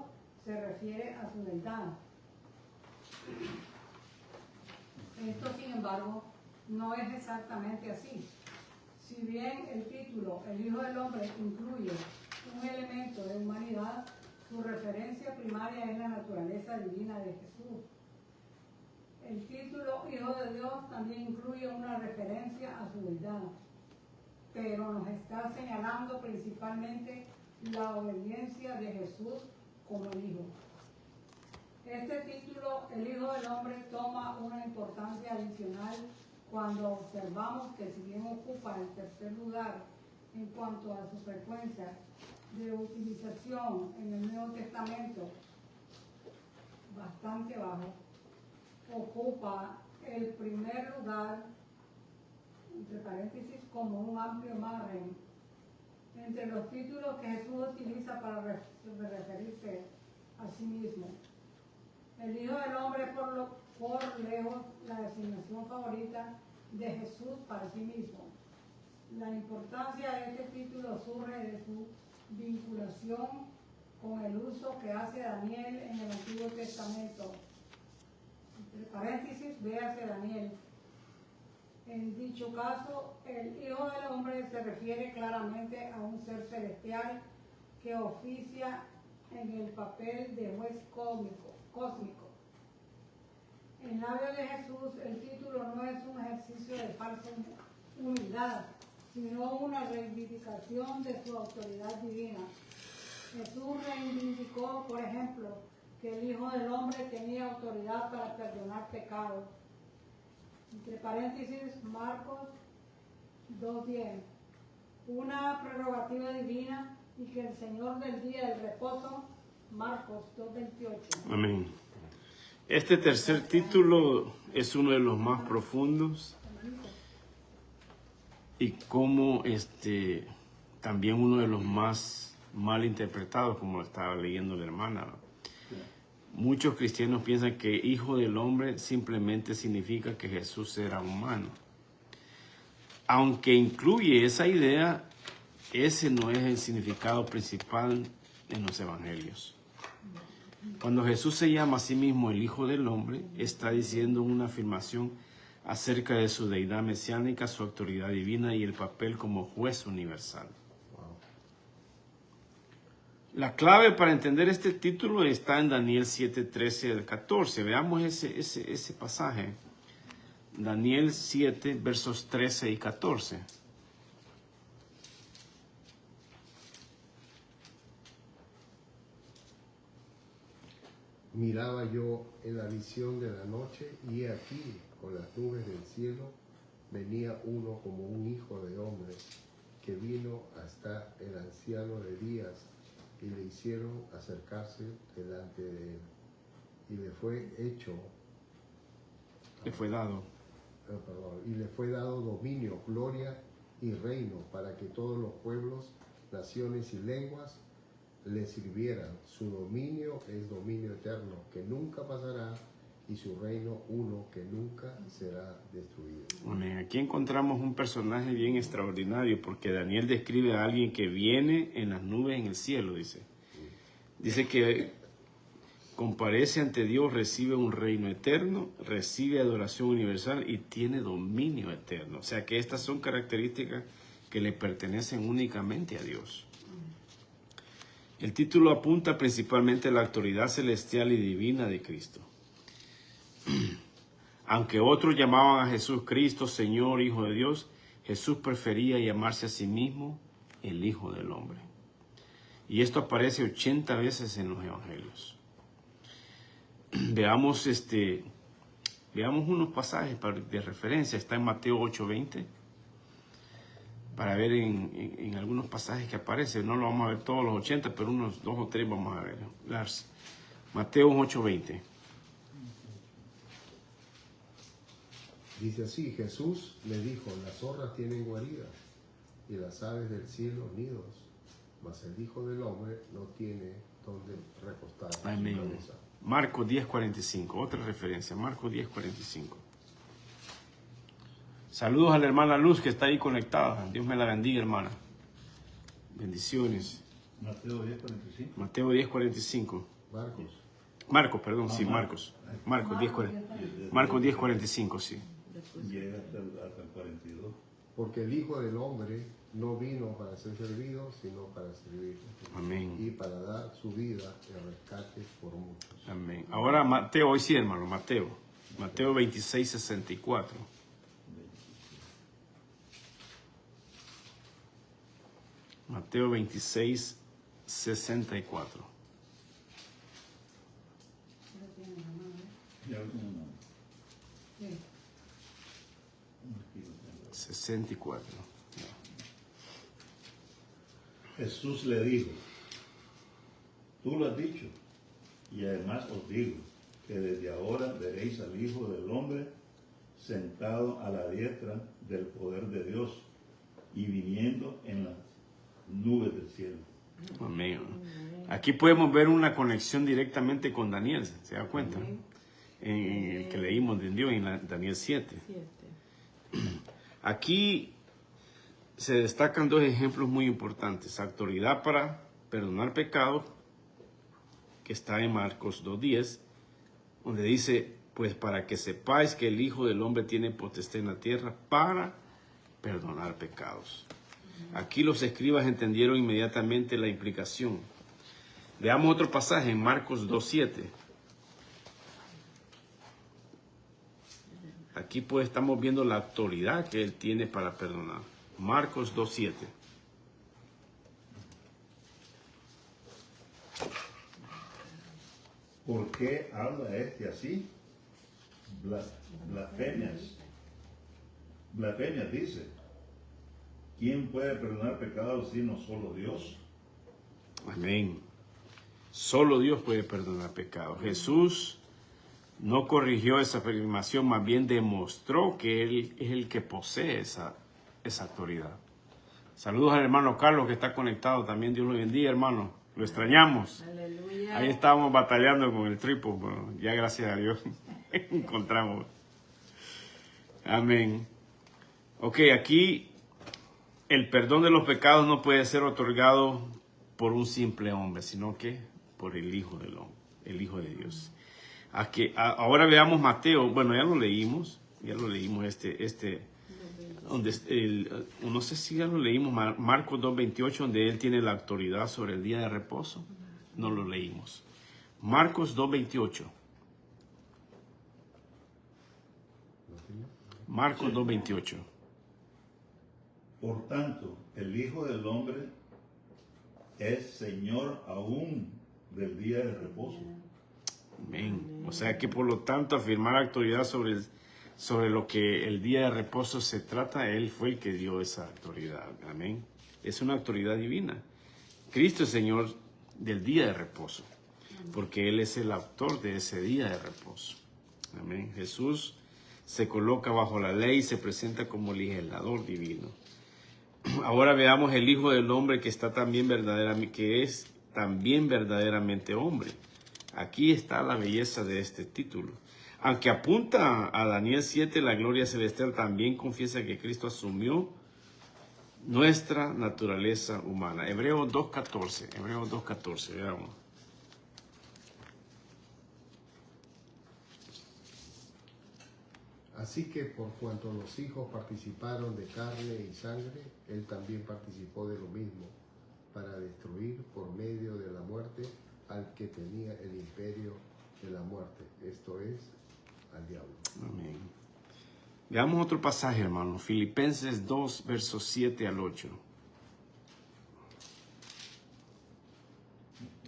se refiere a su deidad. Esto, sin embargo, no es exactamente así. Si bien el título El Hijo del Hombre incluye un elemento de humanidad, su referencia primaria es la naturaleza divina de Jesús. El título Hijo de Dios también incluye una referencia a su deidad, pero nos está señalando principalmente la obediencia de Jesús como el Hijo. Este título, el Hijo del Hombre, toma una importancia adicional cuando observamos que si bien ocupa el tercer lugar en cuanto a su frecuencia de utilización en el Nuevo Testamento, bastante bajo, ocupa el primer lugar, entre paréntesis, como un amplio margen entre los títulos que Jesús utiliza para referirse a sí mismo. El Hijo del Hombre es por lejos la designación favorita de Jesús para sí mismo. La importancia de este título surge de su vinculación con el uso que hace Daniel en el Antiguo Testamento. Entre paréntesis, véase Daniel. En dicho caso, el Hijo del Hombre se refiere claramente a un ser celestial que oficia en el papel de juez cósmico. En labios de Jesús, el título no es un ejercicio de falsa humildad, sino una reivindicación de su autoridad divina. Jesús reivindicó, por ejemplo, que el Hijo del Hombre tenía autoridad para perdonar pecados. Entre paréntesis, Marcos 2:10. Una prerrogativa divina y que el Señor del día del reposo, Marcos 2:28. Amén. Este tercer título es uno de los más profundos y como también uno de los más mal interpretados, como lo estaba leyendo la hermana. Muchos cristianos piensan que Hijo del Hombre simplemente significa que Jesús era humano. Aunque incluye esa idea, ese no es el significado principal en los evangelios. Cuando Jesús se llama a sí mismo el Hijo del Hombre, está diciendo una afirmación acerca de su deidad mesiánica, su autoridad divina y el papel como juez universal. La clave para entender este título está en Daniel 7:13 al 14. Veamos ese pasaje. Daniel 7, versos 13 y 14. Miraba yo en la visión de la noche y aquí, con las nubes del cielo, venía uno como un hijo de hombre, que vino hasta el anciano de días y le hicieron acercarse delante de él. Y le fue hecho, y le fue dado dominio, gloria y reino para que todos los pueblos, naciones y lenguas le sirvieran. Su dominio es dominio eterno, que nunca pasará, y su reino uno que nunca será destruido. Amén. Aquí encontramos un personaje bien extraordinario, porque Daniel describe a alguien que viene en las nubes en el cielo, dice. Dice que comparece ante Dios, recibe un reino eterno, recibe adoración universal y tiene dominio eterno. O sea que estas son características que le pertenecen únicamente a Dios. El título apunta principalmente a la autoridad celestial y divina de Cristo. Aunque otros llamaban a Jesús Cristo, Señor, Hijo de Dios, Jesús prefería llamarse a sí mismo el Hijo del Hombre. Y esto aparece 80 veces en los evangelios. Veamos unos pasajes de referencia. Está en Mateo 8:20. Para ver en algunos pasajes que aparecen. No lo vamos a ver todos los 80, pero unos 2 o 3 vamos a ver. Mateo 8:20. Dice así: Jesús le dijo, las zorras tienen guaridas y las aves del cielo nidos, mas el Hijo del Hombre no tiene donde recostar su cabeza. Marcos 10:45, otra referencia, Marcos 10:45. Saludos a la hermana Luz que está ahí conectada. Dios me la bendiga, hermana. Bendiciones. Mateo 10:45. Mateo 10:45. Marcos, perdón, sí, Marcos. Marcos 10:45, sí. Llega hasta el 42. porque el Hijo del Hombre no vino para ser servido, sino para servir. Amén. Y para dar su vida en rescate por muchos. Amén. Ahora Mateo, hoy sí, hermano, Mateo 26, 64. Mateo 26, 64. Lo tiene en la mano, Ya lo tengo en mano. Sí. Aquí lo tengo. 64. Jesús le dijo, tú lo has dicho, y además os digo, que desde ahora veréis al Hijo del Hombre sentado a la diestra del poder de Dios y viniendo en las nubes del cielo. Amén. Aquí podemos ver una conexión directamente con Daniel, ¿se da cuenta? En el que leímos de Dios en Daniel 7. Aquí se destacan dos ejemplos muy importantes. Autoridad para perdonar pecados, que está en Marcos 2:10, donde dice, pues para que sepáis que el Hijo del Hombre tiene potestad en la tierra para perdonar pecados. Aquí los escribas entendieron inmediatamente la implicación. Veamos otro pasaje en Marcos 2:7. Aquí pues estamos viendo la autoridad que él tiene para perdonar. Marcos 2:7. ¿Por qué habla este así? Blasfemias. Blasfemias dice. ¿Quién puede perdonar pecados sino solo Dios? Amén. Solo Dios puede perdonar pecados. Jesús no corrigió esa afirmación, más bien demostró que Él es el que posee esa autoridad. Saludos al hermano Carlos que está conectado también. Dios lo bendiga, hermano. Lo extrañamos. Aleluya. Ahí estábamos batallando con el tripo. Bueno, ya gracias a Dios encontramos. Amén. Ok, aquí el perdón de los pecados no puede ser otorgado por un simple hombre, sino que por el Hijo del Hombre, el Hijo de Dios. Ahora veamos Mateo. Bueno, ya lo leímos donde no sé si ya lo leímos, Marcos 2:28, donde él tiene la autoridad sobre el día de reposo. No lo leímos. Marcos 2:28. Marcos 2:28. Por tanto, el Hijo del Hombre es Señor aún del día de reposo. Amén. O sea que por lo tanto afirmar autoridad sobre lo que el día de reposo se trata, Él fue el que dio esa autoridad. Amén. Es una autoridad divina. Cristo es Señor del día de reposo, porque Él es el autor de ese día de reposo. Amén. Jesús se coloca bajo la ley y se presenta como legislador divino. Ahora veamos el Hijo del Hombre que es también verdaderamente hombre. Aquí está la belleza de este título. Aunque apunta a Daniel 7, la gloria celestial también confiesa que Cristo asumió nuestra naturaleza humana. Hebreos 2:14, veamos. Así que por cuanto los hijos participaron de carne y sangre, él también participó de lo mismo, para destruir por medio de la muerte al que tenía el imperio de la muerte, esto es, al diablo. Amén. Veamos otro pasaje, hermano. Filipenses 2, versos 7 al 8.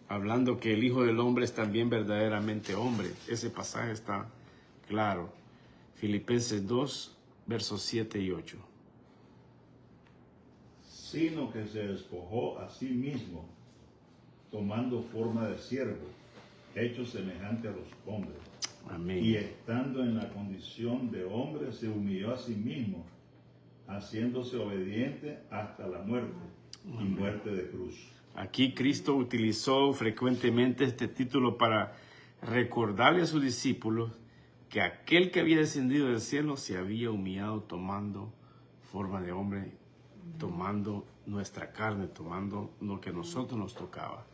Hablando que el Hijo del Hombre es también verdaderamente hombre. Ese pasaje está claro. Filipenses 2, versos 7 y 8. Sino que se despojó a sí mismo, tomando forma de siervo, hecho semejante a los hombres. Amén. Y estando en la condición de hombre, se humilló a sí mismo, haciéndose obediente hasta la muerte, y muerte de cruz. Aquí Cristo utilizó frecuentemente este título para recordarle a sus discípulos que aquel que había descendido del cielo se había humillado tomando forma de hombre, tomando nuestra carne, tomando lo que a nosotros nos tocaba.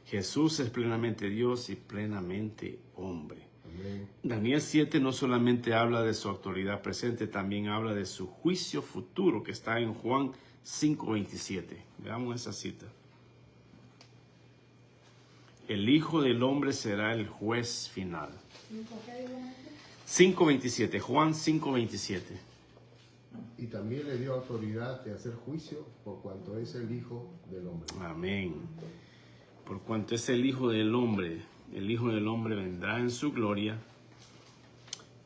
Jesús es plenamente Dios y plenamente hombre. Amén. Daniel 7 no solamente habla de su autoridad presente, también habla de su juicio futuro, que está en Juan 5:27. Veamos esa cita. El Hijo del Hombre será el juez final. 5:27, Juan 5:27. Y también le dio autoridad de hacer juicio por cuanto es el Hijo del Hombre. Amén. Por cuanto es el Hijo del Hombre vendrá en su gloria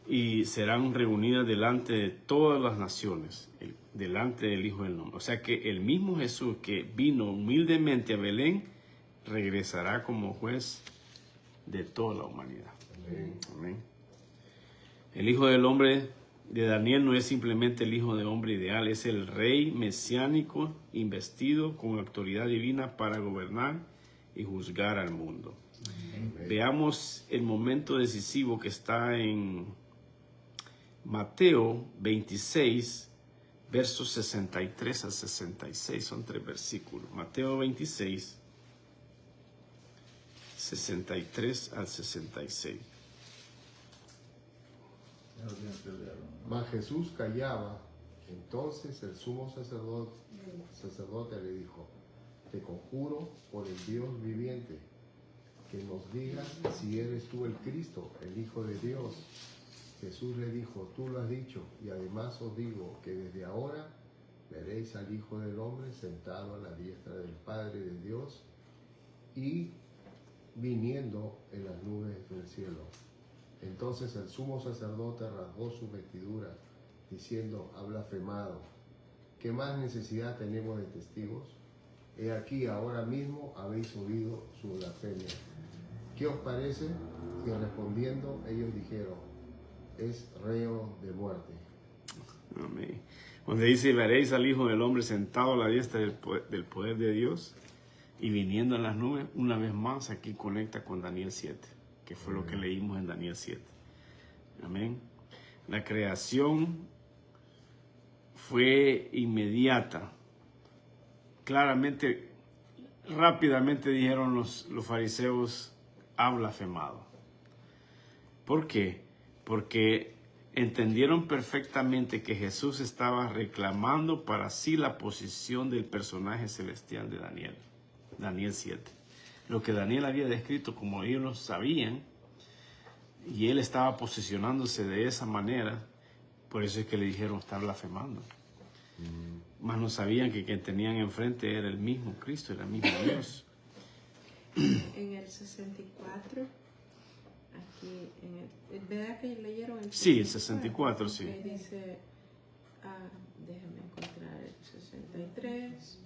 y serán reunidas delante de todas las naciones, delante del Hijo del Hombre. O sea que el mismo Jesús que vino humildemente a Belén regresará como juez de toda la humanidad. Amén. Amén. El Hijo del Hombre de Daniel no es simplemente el Hijo del Hombre ideal, es el Rey mesiánico investido con autoridad divina para gobernar y juzgar al mundo. Amén. Veamos el momento decisivo que está en Mateo 26, versos 63 al 66. Son 3 versículos. Mateo 26, 63 al 66. Mas Jesús callaba. Entonces el sumo sacerdote le dijo: te conjuro por el Dios viviente, que nos digas si eres tú el Cristo, el Hijo de Dios. Jesús le dijo: tú lo has dicho, y además os digo que desde ahora veréis al Hijo del Hombre sentado a la diestra del Padre de Dios y viniendo en las nubes del cielo. Entonces el sumo sacerdote rasgó sus vestiduras, diciendo: ha blasfemado. ¿Qué más necesidad tenemos de testigos? He aquí, ahora mismo habéis oído su blasfemia. ¿Qué os parece? Y respondiendo, ellos dijeron: es reo de muerte. Amén. Donde dice: veréis al Hijo del Hombre sentado a la diestra del poder de Dios y viniendo en las nubes. Una vez más aquí conecta con Daniel 7, que fue lo que leímos en Daniel 7. Amén. La creación fue inmediata. Claramente, rápidamente dijeron los fariseos: ha blasfemado. ¿Por qué? Porque entendieron perfectamente que Jesús estaba reclamando para sí la posición del personaje celestial de Daniel. Daniel 7. Lo que Daniel había descrito, como ellos lo sabían, y él estaba posicionándose de esa manera, por eso es que le dijeron: está blasfemando. Mas no sabían que quien tenían enfrente era el mismo Cristo, era el mismo Dios. En el 64, aquí, ¿verdad que leyeron el 64? Sí, el 64, sí. Que dice, déjame encontrar el 63.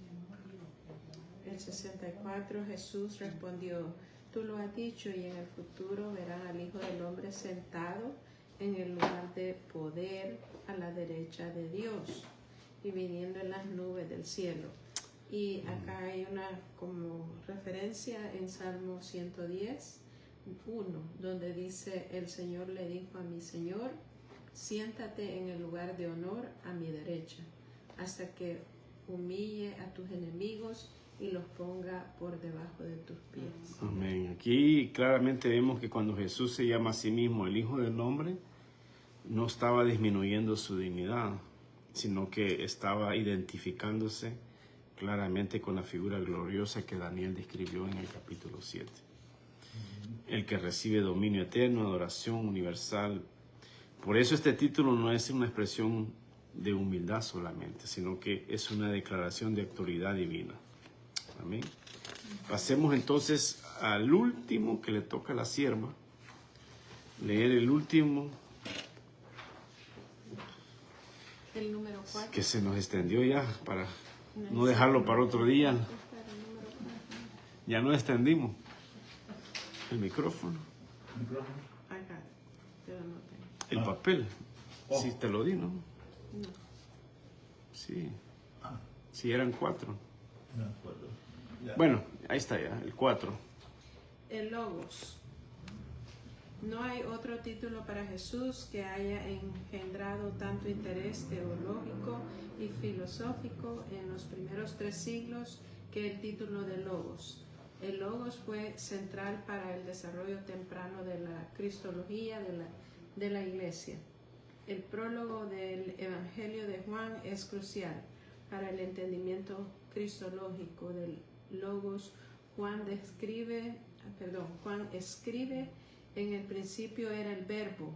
El 64, Jesús respondió: tú lo has dicho, y en el futuro verán al Hijo del Hombre sentado en el lugar de poder a la derecha de Dios y viniendo en las nubes del cielo. Y acá hay una como referencia en Salmo 110, 1, donde dice: el Señor le dijo a mi Señor: siéntate en el lugar de honor a mi derecha, hasta que humille a tus enemigos y los ponga por debajo de tus pies. Amén. Aquí claramente vemos que cuando Jesús se llama a sí mismo el Hijo del Hombre, no estaba disminuyendo su dignidad, sino que estaba identificándose claramente con la figura gloriosa que Daniel describió en el capítulo 7. El que recibe dominio eterno, adoración universal. Por eso este título no es una expresión de humildad solamente, sino que es una declaración de autoridad divina. Amén. Pasemos entonces al último que le toca a la sierva. Leer el último. El número 4. Que se nos extendió ya para no dejarlo para otro día. Ya no extendimos el micrófono. Acá, pero no tengo. El papel. Sí, te lo di, ¿no? No. Sí. Sí, eran 4. No, cuatro. Ya. Bueno, ahí está ya, el 4. El Logos. No hay otro título para Jesús que haya engendrado tanto interés teológico y filosófico en los primeros 3 siglos que el título de Logos. El Logos fue central para el desarrollo temprano de la cristología de la Iglesia. El prólogo del Evangelio de Juan es crucial para el entendimiento cristológico del Logos. Juan escribe, en el principio era el verbo,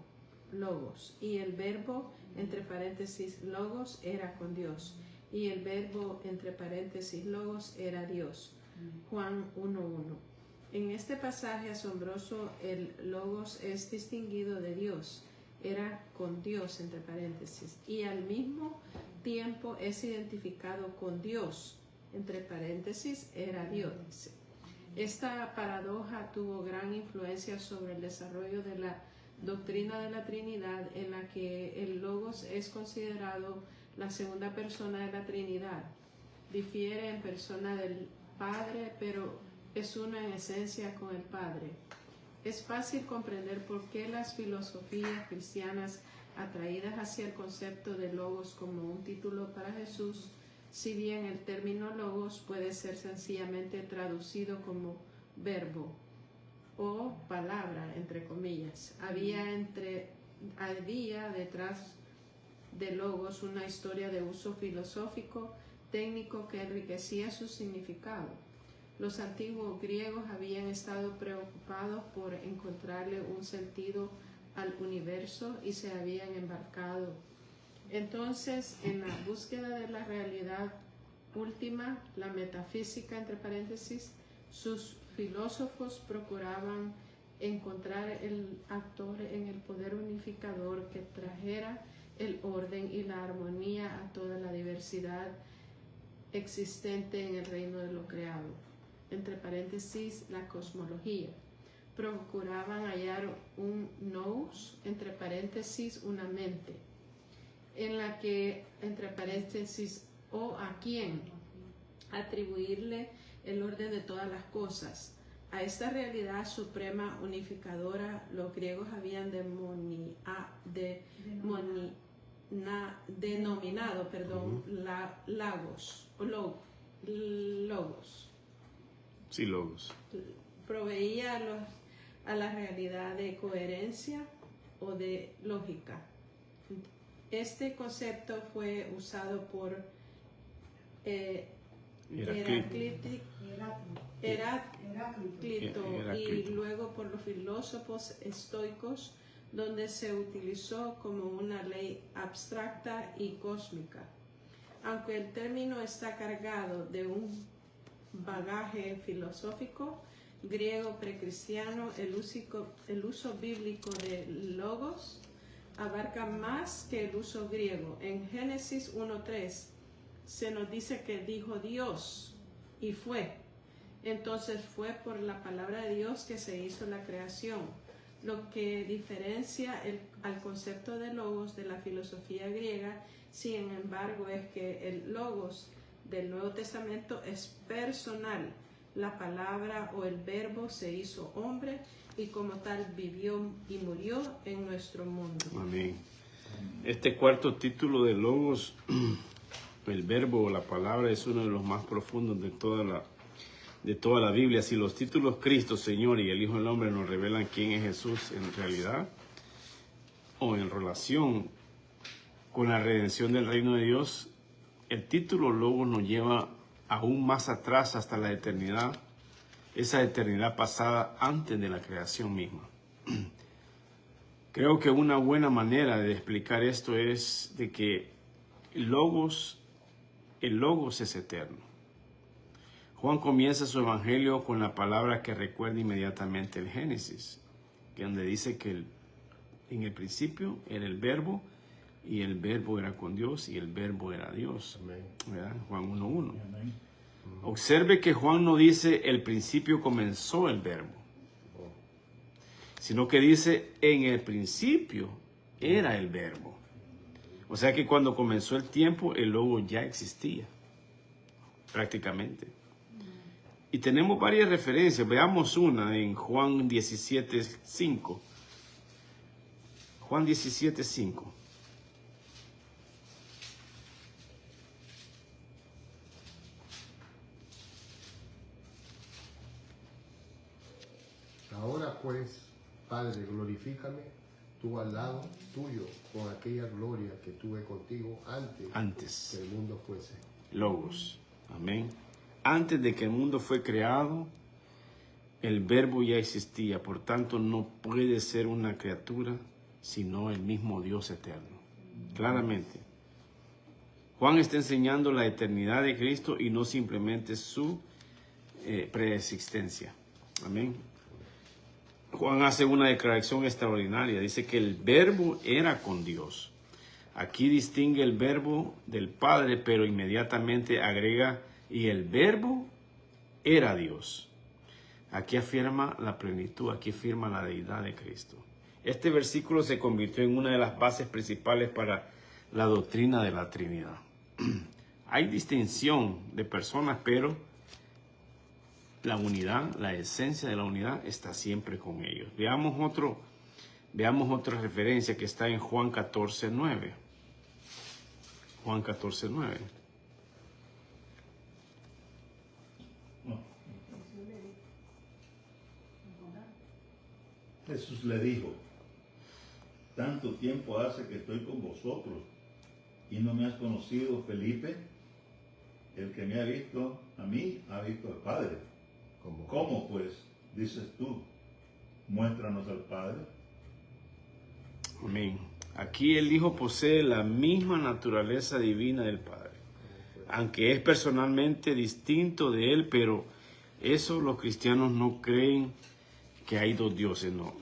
Logos, y el verbo, entre paréntesis, Logos, era con Dios, y el verbo, entre paréntesis, Logos, era Dios. Juan 1:1. En este pasaje asombroso, el Logos es distinguido de Dios, era con Dios, entre paréntesis, y al mismo tiempo es identificado con Dios, entre paréntesis, era Dios. Esta paradoja tuvo gran influencia sobre el desarrollo de la doctrina de la Trinidad, en la que el Logos es considerado la segunda persona de la Trinidad. Difiere en persona del Padre, pero es una en esencia con el Padre. Es fácil comprender por qué las filosofías cristianas atraídas hacia el concepto de Logos como un título para Jesús, si bien el término Logos puede ser sencillamente traducido como verbo o palabra, entre comillas. Había detrás de Logos una historia de uso filosófico, técnico que enriquecía su significado. Los antiguos griegos habían estado preocupados por encontrarle un sentido al universo y se habían embarcado entonces en la búsqueda de la realidad última, la metafísica, entre paréntesis. Sus filósofos procuraban encontrar el actor en el poder unificador que trajera el orden y la armonía a toda la diversidad existente en el reino de lo creado, entre paréntesis, la cosmología. Procuraban hallar un nous, entre paréntesis, una mente, en la que, entre paréntesis, o a quien atribuirle el orden de todas las cosas. A esta realidad suprema unificadora los griegos habían denominado logos. Sí, Logos. Proveía a la realidad de coherencia o de lógica. Este concepto fue usado por Heráclito y luego por los filósofos estoicos, donde se utilizó como una ley abstracta y cósmica. Aunque el término está cargado de un bagaje filosófico griego precristiano, el uso bíblico de logos abarca más que el uso griego. En Génesis 1:3 se nos dice que dijo Dios y fue. Entonces fue por la palabra de Dios que se hizo la creación. Lo que diferencia al concepto de logos de la filosofía griega, sin embargo, es que el logos del Nuevo Testamento es personal. La palabra o el verbo se hizo hombre y como tal vivió y murió en nuestro mundo. Amén. Este cuarto título de Logos, el verbo o la palabra, es uno de los más profundos de toda la Biblia. Si los títulos Cristo, Señor y el Hijo del Hombre nos revelan quién es Jesús en realidad o en relación con la redención del reino de Dios, el título Logos nos lleva aún más atrás hasta la eternidad, esa eternidad pasada antes de la creación misma. Creo que una buena manera de explicar esto es de que el Logos es eterno. Juan comienza su evangelio con la palabra que recuerda inmediatamente el Génesis, que donde dice que en el principio era el verbo, y el verbo era con Dios, y el verbo era Dios. ¿Verdad? Juan 1:1. Observe que Juan no dice el principio comenzó el verbo, sino que dice en el principio era el verbo. O sea que cuando comenzó el tiempo, el Logos ya existía, prácticamente. Y tenemos varias referencias. Veamos una en Juan 17:5. Juan 17:5. pues, Padre, glorifícame tú al lado tuyo con aquella gloria que tuve contigo antes que el mundo fuese. Logos. Amén. Antes de que el mundo fue creado, el verbo ya existía. Por tanto, no puede ser una criatura, sino el mismo Dios eterno. Claramente. Juan está enseñando la eternidad de Cristo y no simplemente su preexistencia. Amén. Juan hace una declaración extraordinaria. Dice que el verbo era con Dios. Aquí distingue el verbo del Padre, pero inmediatamente agrega, y el verbo era Dios. Aquí afirma la plenitud, aquí afirma la deidad de Cristo. Este versículo se convirtió en una de las bases principales para la doctrina de la Trinidad. Hay distinción de personas, pero la unidad, la esencia de la unidad está siempre con ellos. Veamos otra referencia que está en Juan 14:9. Juan 14:9. Jesús le dijo: tanto tiempo hace que estoy con vosotros y no me has conocido, Felipe. El que me ha visto a mí ha visto al Padre. ¿Cómo pues dices tú, muéstranos al Padre? Amén. Aquí el Hijo posee la misma naturaleza divina del Padre, aunque es personalmente distinto de Él, pero eso los cristianos no creen que hay dos dioses, no,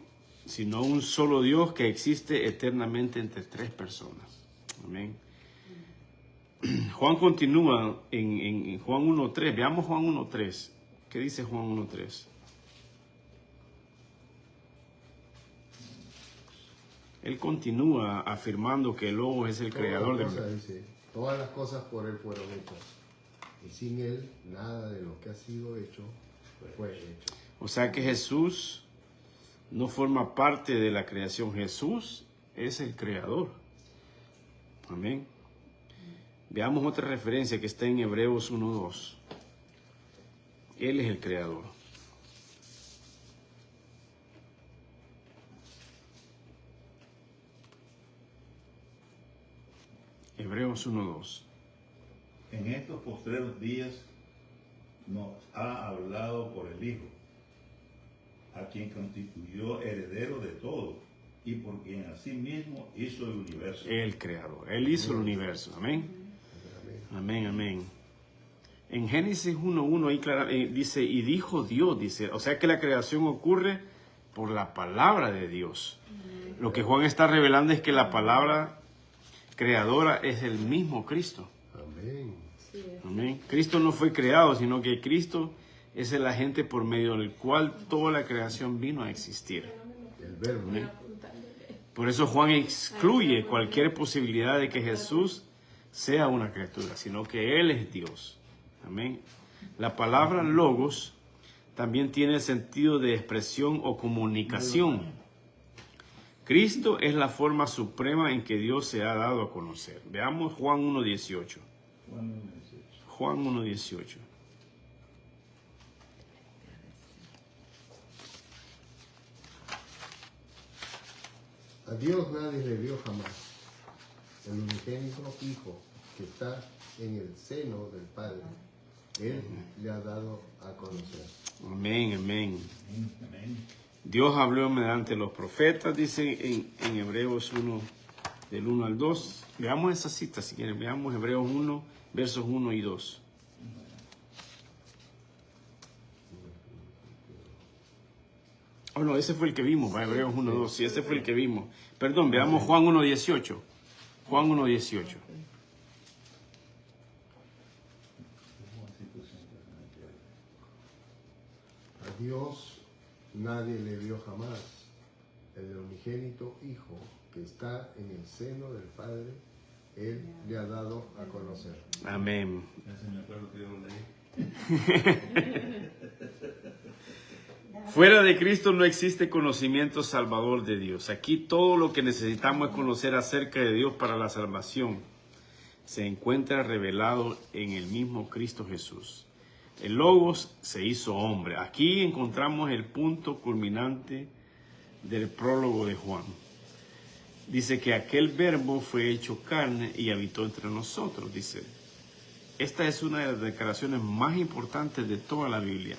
sino un solo Dios que existe eternamente entre tres personas. Amén. Juan continúa en Juan 1:3. Veamos Juan 1:3. ¿Qué dice Juan 1:3? Él continúa afirmando que el Logos es el creador del mundo. Dice, todas las cosas por Él fueron hechas, y sin Él nada de lo que ha sido hecho fue hecho. O sea que Jesús no forma parte de la creación. Jesús es el creador. Amén. Veamos otra referencia que está en Hebreos 1:2. Él es el creador. Hebreos 1:2. En estos postreros días nos ha hablado por el Hijo, a quien constituyó heredero de todo y por quien asimismo hizo el universo. El creador. Él hizo el universo. Amén. Amén, amén. En Génesis 1:1 ahí dice, y dijo Dios, dice, o sea que la creación ocurre por la palabra de Dios. Lo que Juan está revelando es que la palabra creadora es el mismo Cristo. Amén. Amén. Cristo no fue creado, sino que Cristo es el agente por medio del cual toda la creación vino a existir. El verbo. Amén. Por eso Juan excluye cualquier posibilidad de que Jesús sea una criatura, sino que Él es Dios. Amén. La palabra logos también tiene el sentido de expresión o comunicación. Cristo es la forma suprema en que Dios se ha dado a conocer. Veamos Juan 1:18. Juan 1:18. A Dios nadie le vio jamás. El unigénito Hijo que está en el seno del Padre, Él le ha dado a conocer. Amén, amén. Amén. Dios habló mediante los profetas, dice en Hebreos 1, del 1 al 2. Veamos esa cita si quieren. Veamos Hebreos 1, versos 1 y 2. Oh, no, ese fue el que vimos, ¿va? Hebreos 1, 2. Sí, ese fue el que vimos. Perdón, veamos Juan 1:18. Juan 1:18. A Dios nadie le vio jamás. El unigénito Hijo que está en el seno del Padre, Él le ha dado a conocer. Amén. Ese me acuerdo que yo leí. Fuera de Cristo no existe conocimiento salvador de Dios. Aquí todo lo que necesitamos es conocer acerca de Dios para la salvación. Se encuentra revelado en el mismo Cristo Jesús. El Logos se hizo hombre. Aquí encontramos el punto culminante del prólogo de Juan. Dice que aquel verbo fue hecho carne y habitó entre nosotros, dice. Esta es una de las declaraciones más importantes de toda la Biblia.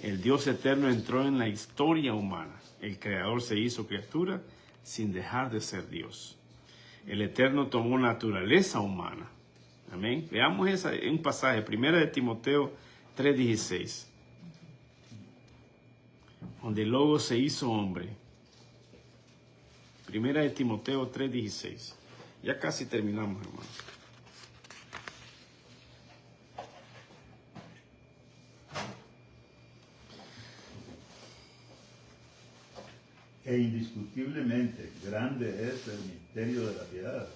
El Dios eterno entró en la historia humana. El Creador se hizo criatura sin dejar de ser Dios. El Eterno tomó naturaleza humana. Amén. Veamos un pasaje, 1 de Timoteo 3:16, donde el Logos se hizo hombre. 1 de Timoteo 3:16. Ya casi terminamos, hermano. E indiscutiblemente grande es el misterio de la piedad.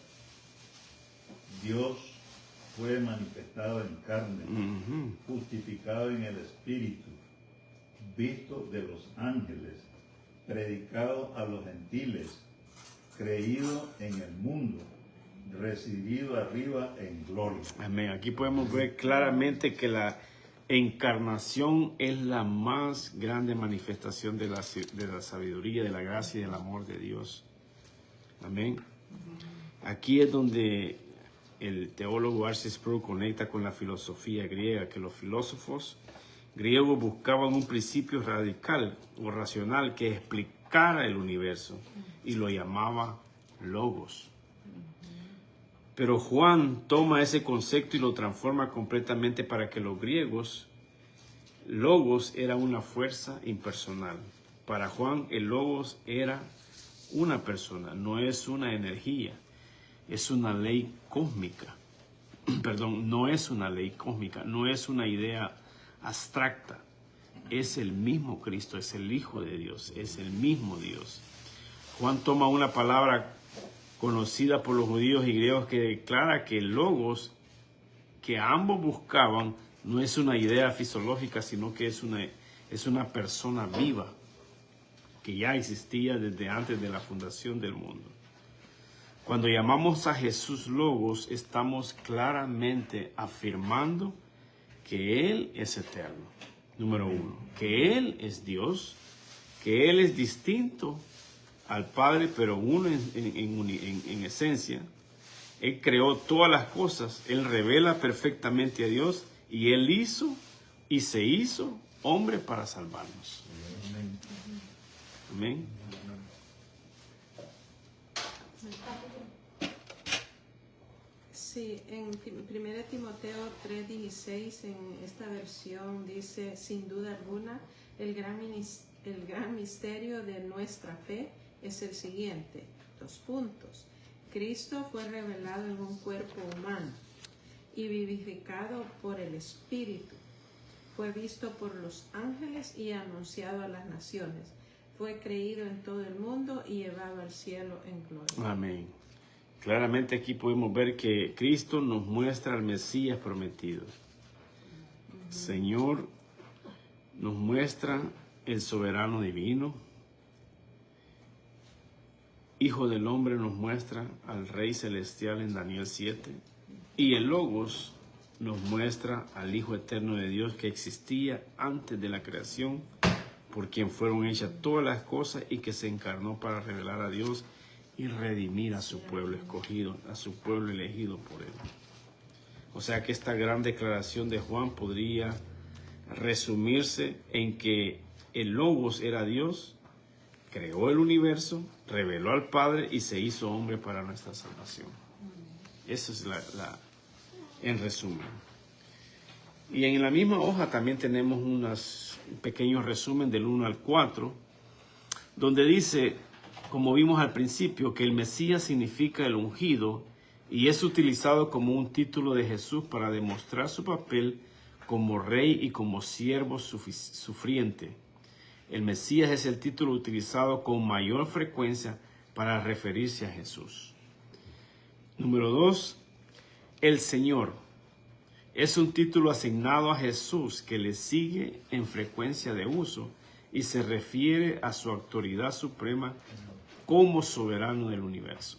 Dios fue manifestado en carne, justificado en el Espíritu, visto de los ángeles, predicado a los gentiles, creído en el mundo, recibido arriba en gloria. Amén. Aquí podemos ver claramente que la encarnación es la más grande manifestación de la sabiduría, de la gracia y del amor de Dios. Amén. Aquí es donde el teólogo R.C. Sproul conecta con la filosofía griega, que los filósofos griegos buscaban un principio radical o racional que explicara el universo y lo llamaba Logos. Pero Juan toma ese concepto y lo transforma completamente para que los griegos, Logos era una fuerza impersonal. Para Juan, el Logos era una persona, no es una energía, es una ley cósmica. Perdón, no es una ley cósmica, no es una idea abstracta. Es el mismo Cristo, es el Hijo de Dios, es el mismo Dios. Juan toma una palabra conocida por los judíos y griegos que declara que el Logos que ambos buscaban no es una idea fisiológica, sino que es una persona viva que ya existía desde antes de la fundación del mundo. Cuando llamamos a Jesús Logos, estamos claramente afirmando que Él es eterno. Número uno, que Él es Dios, que Él es distinto al Padre, pero uno en esencia. Él creó todas las cosas, Él revela perfectamente a Dios y Él hizo y se hizo hombre para salvarnos. Amén. Sí, en 1 Timoteo 3:16, en esta versión dice, sin duda alguna, el gran misterio de nuestra fe es el siguiente, 2 puntos. Cristo fue revelado en un cuerpo humano y vivificado por el Espíritu. Fue visto por los ángeles y anunciado a las naciones. Fue creído en todo el mundo y llevado al cielo en gloria. Amén. Claramente aquí podemos ver que Cristo nos muestra al Mesías prometido. Señor nos muestra el soberano divino. Hijo del hombre nos muestra al Rey celestial en Daniel 7. Y el Logos nos muestra al Hijo eterno de Dios que existía antes de la creación, por quien fueron hechas todas las cosas y que se encarnó para revelar a Dios y redimir a su pueblo escogido, a su pueblo elegido por Él. O sea que esta gran declaración de Juan podría resumirse en que el Logos era Dios, creó el universo, reveló al Padre y se hizo hombre para nuestra salvación. Eso es en resumen. Y en la misma hoja también tenemos un pequeño resumen del 1 al 4, donde dice, como vimos al principio, que el Mesías significa el ungido y es utilizado como un título de Jesús para demostrar su papel como rey y como siervo sufriente. El Mesías es el título utilizado con mayor frecuencia para referirse a Jesús. Número 2, el Señor. Es un título asignado a Jesús que le sigue en frecuencia de uso y se refiere a su autoridad suprema como soberano del universo.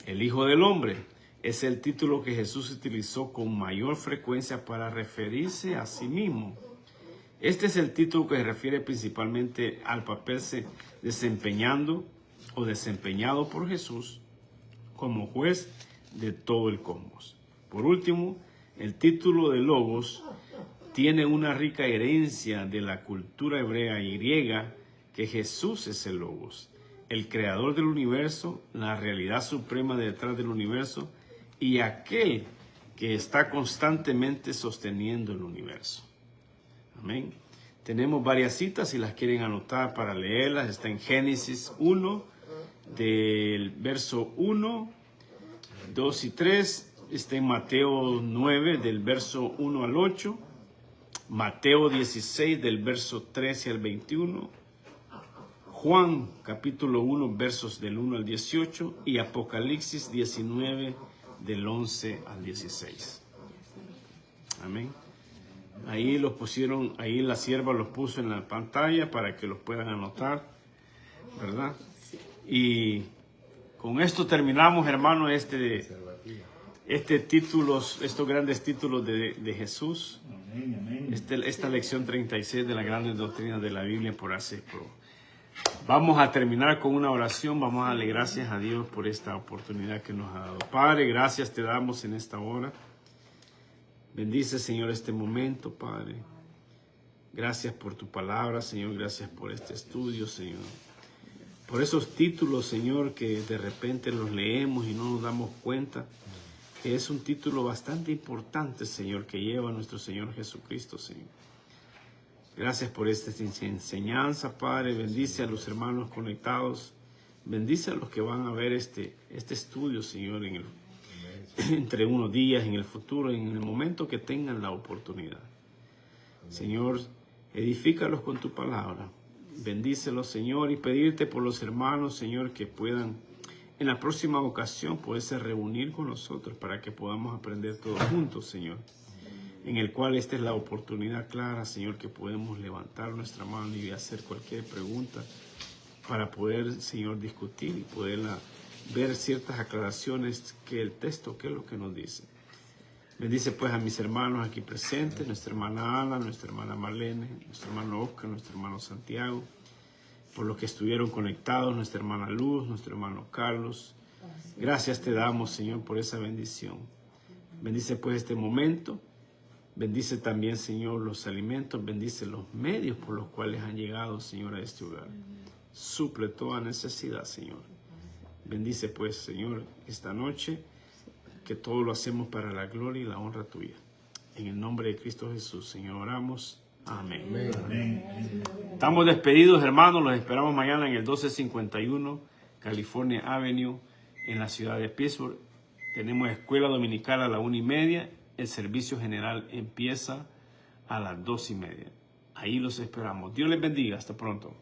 El Hijo del Hombre Es el título que Jesús utilizó con mayor frecuencia para referirse a sí mismo. Este es el título que se refiere principalmente al papel desempeñado por Jesús como juez de todo el cosmos. Por último, el título de Logos tiene una rica herencia de la cultura hebrea y griega, que Jesús es el Logos, el creador del universo, la realidad suprema detrás del universo y aquel que está constantemente sosteniendo el universo. Amén. Tenemos varias citas, si las quieren anotar para leerlas. Está en Génesis 1, del verso 1, 2 y 3. Está en Mateo 9, del verso 1 al 8. Mateo 16, del verso 13 al 21. Juan, capítulo 1, versos del 1 al 18. Y Apocalipsis 19, del 11 al 16. Amén. Ahí los pusieron, ahí la sierva los puso en la pantalla para que los puedan anotar, ¿verdad? Y con esto terminamos, hermano, estos grandes títulos de Jesús. Esta lección 36 de la grande doctrina de la Biblia por ACEPRO. Vamos a terminar con una oración. Vamos a darle gracias a Dios por esta oportunidad que nos ha dado. Padre, gracias te damos en esta hora. Bendice, Señor, este momento, Padre. Gracias por tu palabra, Señor. Gracias por este estudio, Señor. Por esos títulos, Señor, que de repente los leemos y no nos damos cuenta que es un título bastante importante, Señor, que lleva a nuestro Señor Jesucristo, Señor. Gracias por esta enseñanza, Padre. Bendice a los hermanos conectados. Bendice a los que van a ver este estudio, Señor, entre unos días, en el futuro, en el momento que tengan la oportunidad. Señor, edifícalos con tu palabra. Bendícelos, Señor, y pedirte por los hermanos, Señor, que puedan en la próxima ocasión poderse reunir con nosotros para que podamos aprender todos juntos, Señor. En el cual esta es la oportunidad clara, Señor, que podemos levantar nuestra mano y hacer cualquier pregunta para poder, Señor, discutir y poder ver ciertas aclaraciones que el texto, qué es lo que nos dice. Bendice pues a mis hermanos aquí presentes, nuestra hermana Ana, nuestra hermana Marlene, nuestro hermano Oscar, nuestro hermano Santiago, por los que estuvieron conectados, nuestra hermana Luz, nuestro hermano Carlos. Gracias te damos, Señor, por esa bendición. Bendice pues este momento. Bendice también, Señor, los alimentos. Bendice los medios por los cuales han llegado, Señor, a este hogar. Suple toda necesidad, Señor. Bendice pues, Señor, esta noche, que todo lo hacemos para la gloria y la honra tuya. En el nombre de Cristo Jesús, Señor, oramos. Amén. Amén. Estamos despedidos, hermanos. Los esperamos mañana en el 1251 California Avenue, en la ciudad de Pittsburgh. Tenemos escuela dominical a la 1:30. El servicio general empieza a las 2:30. Ahí los esperamos. Dios les bendiga. Hasta pronto.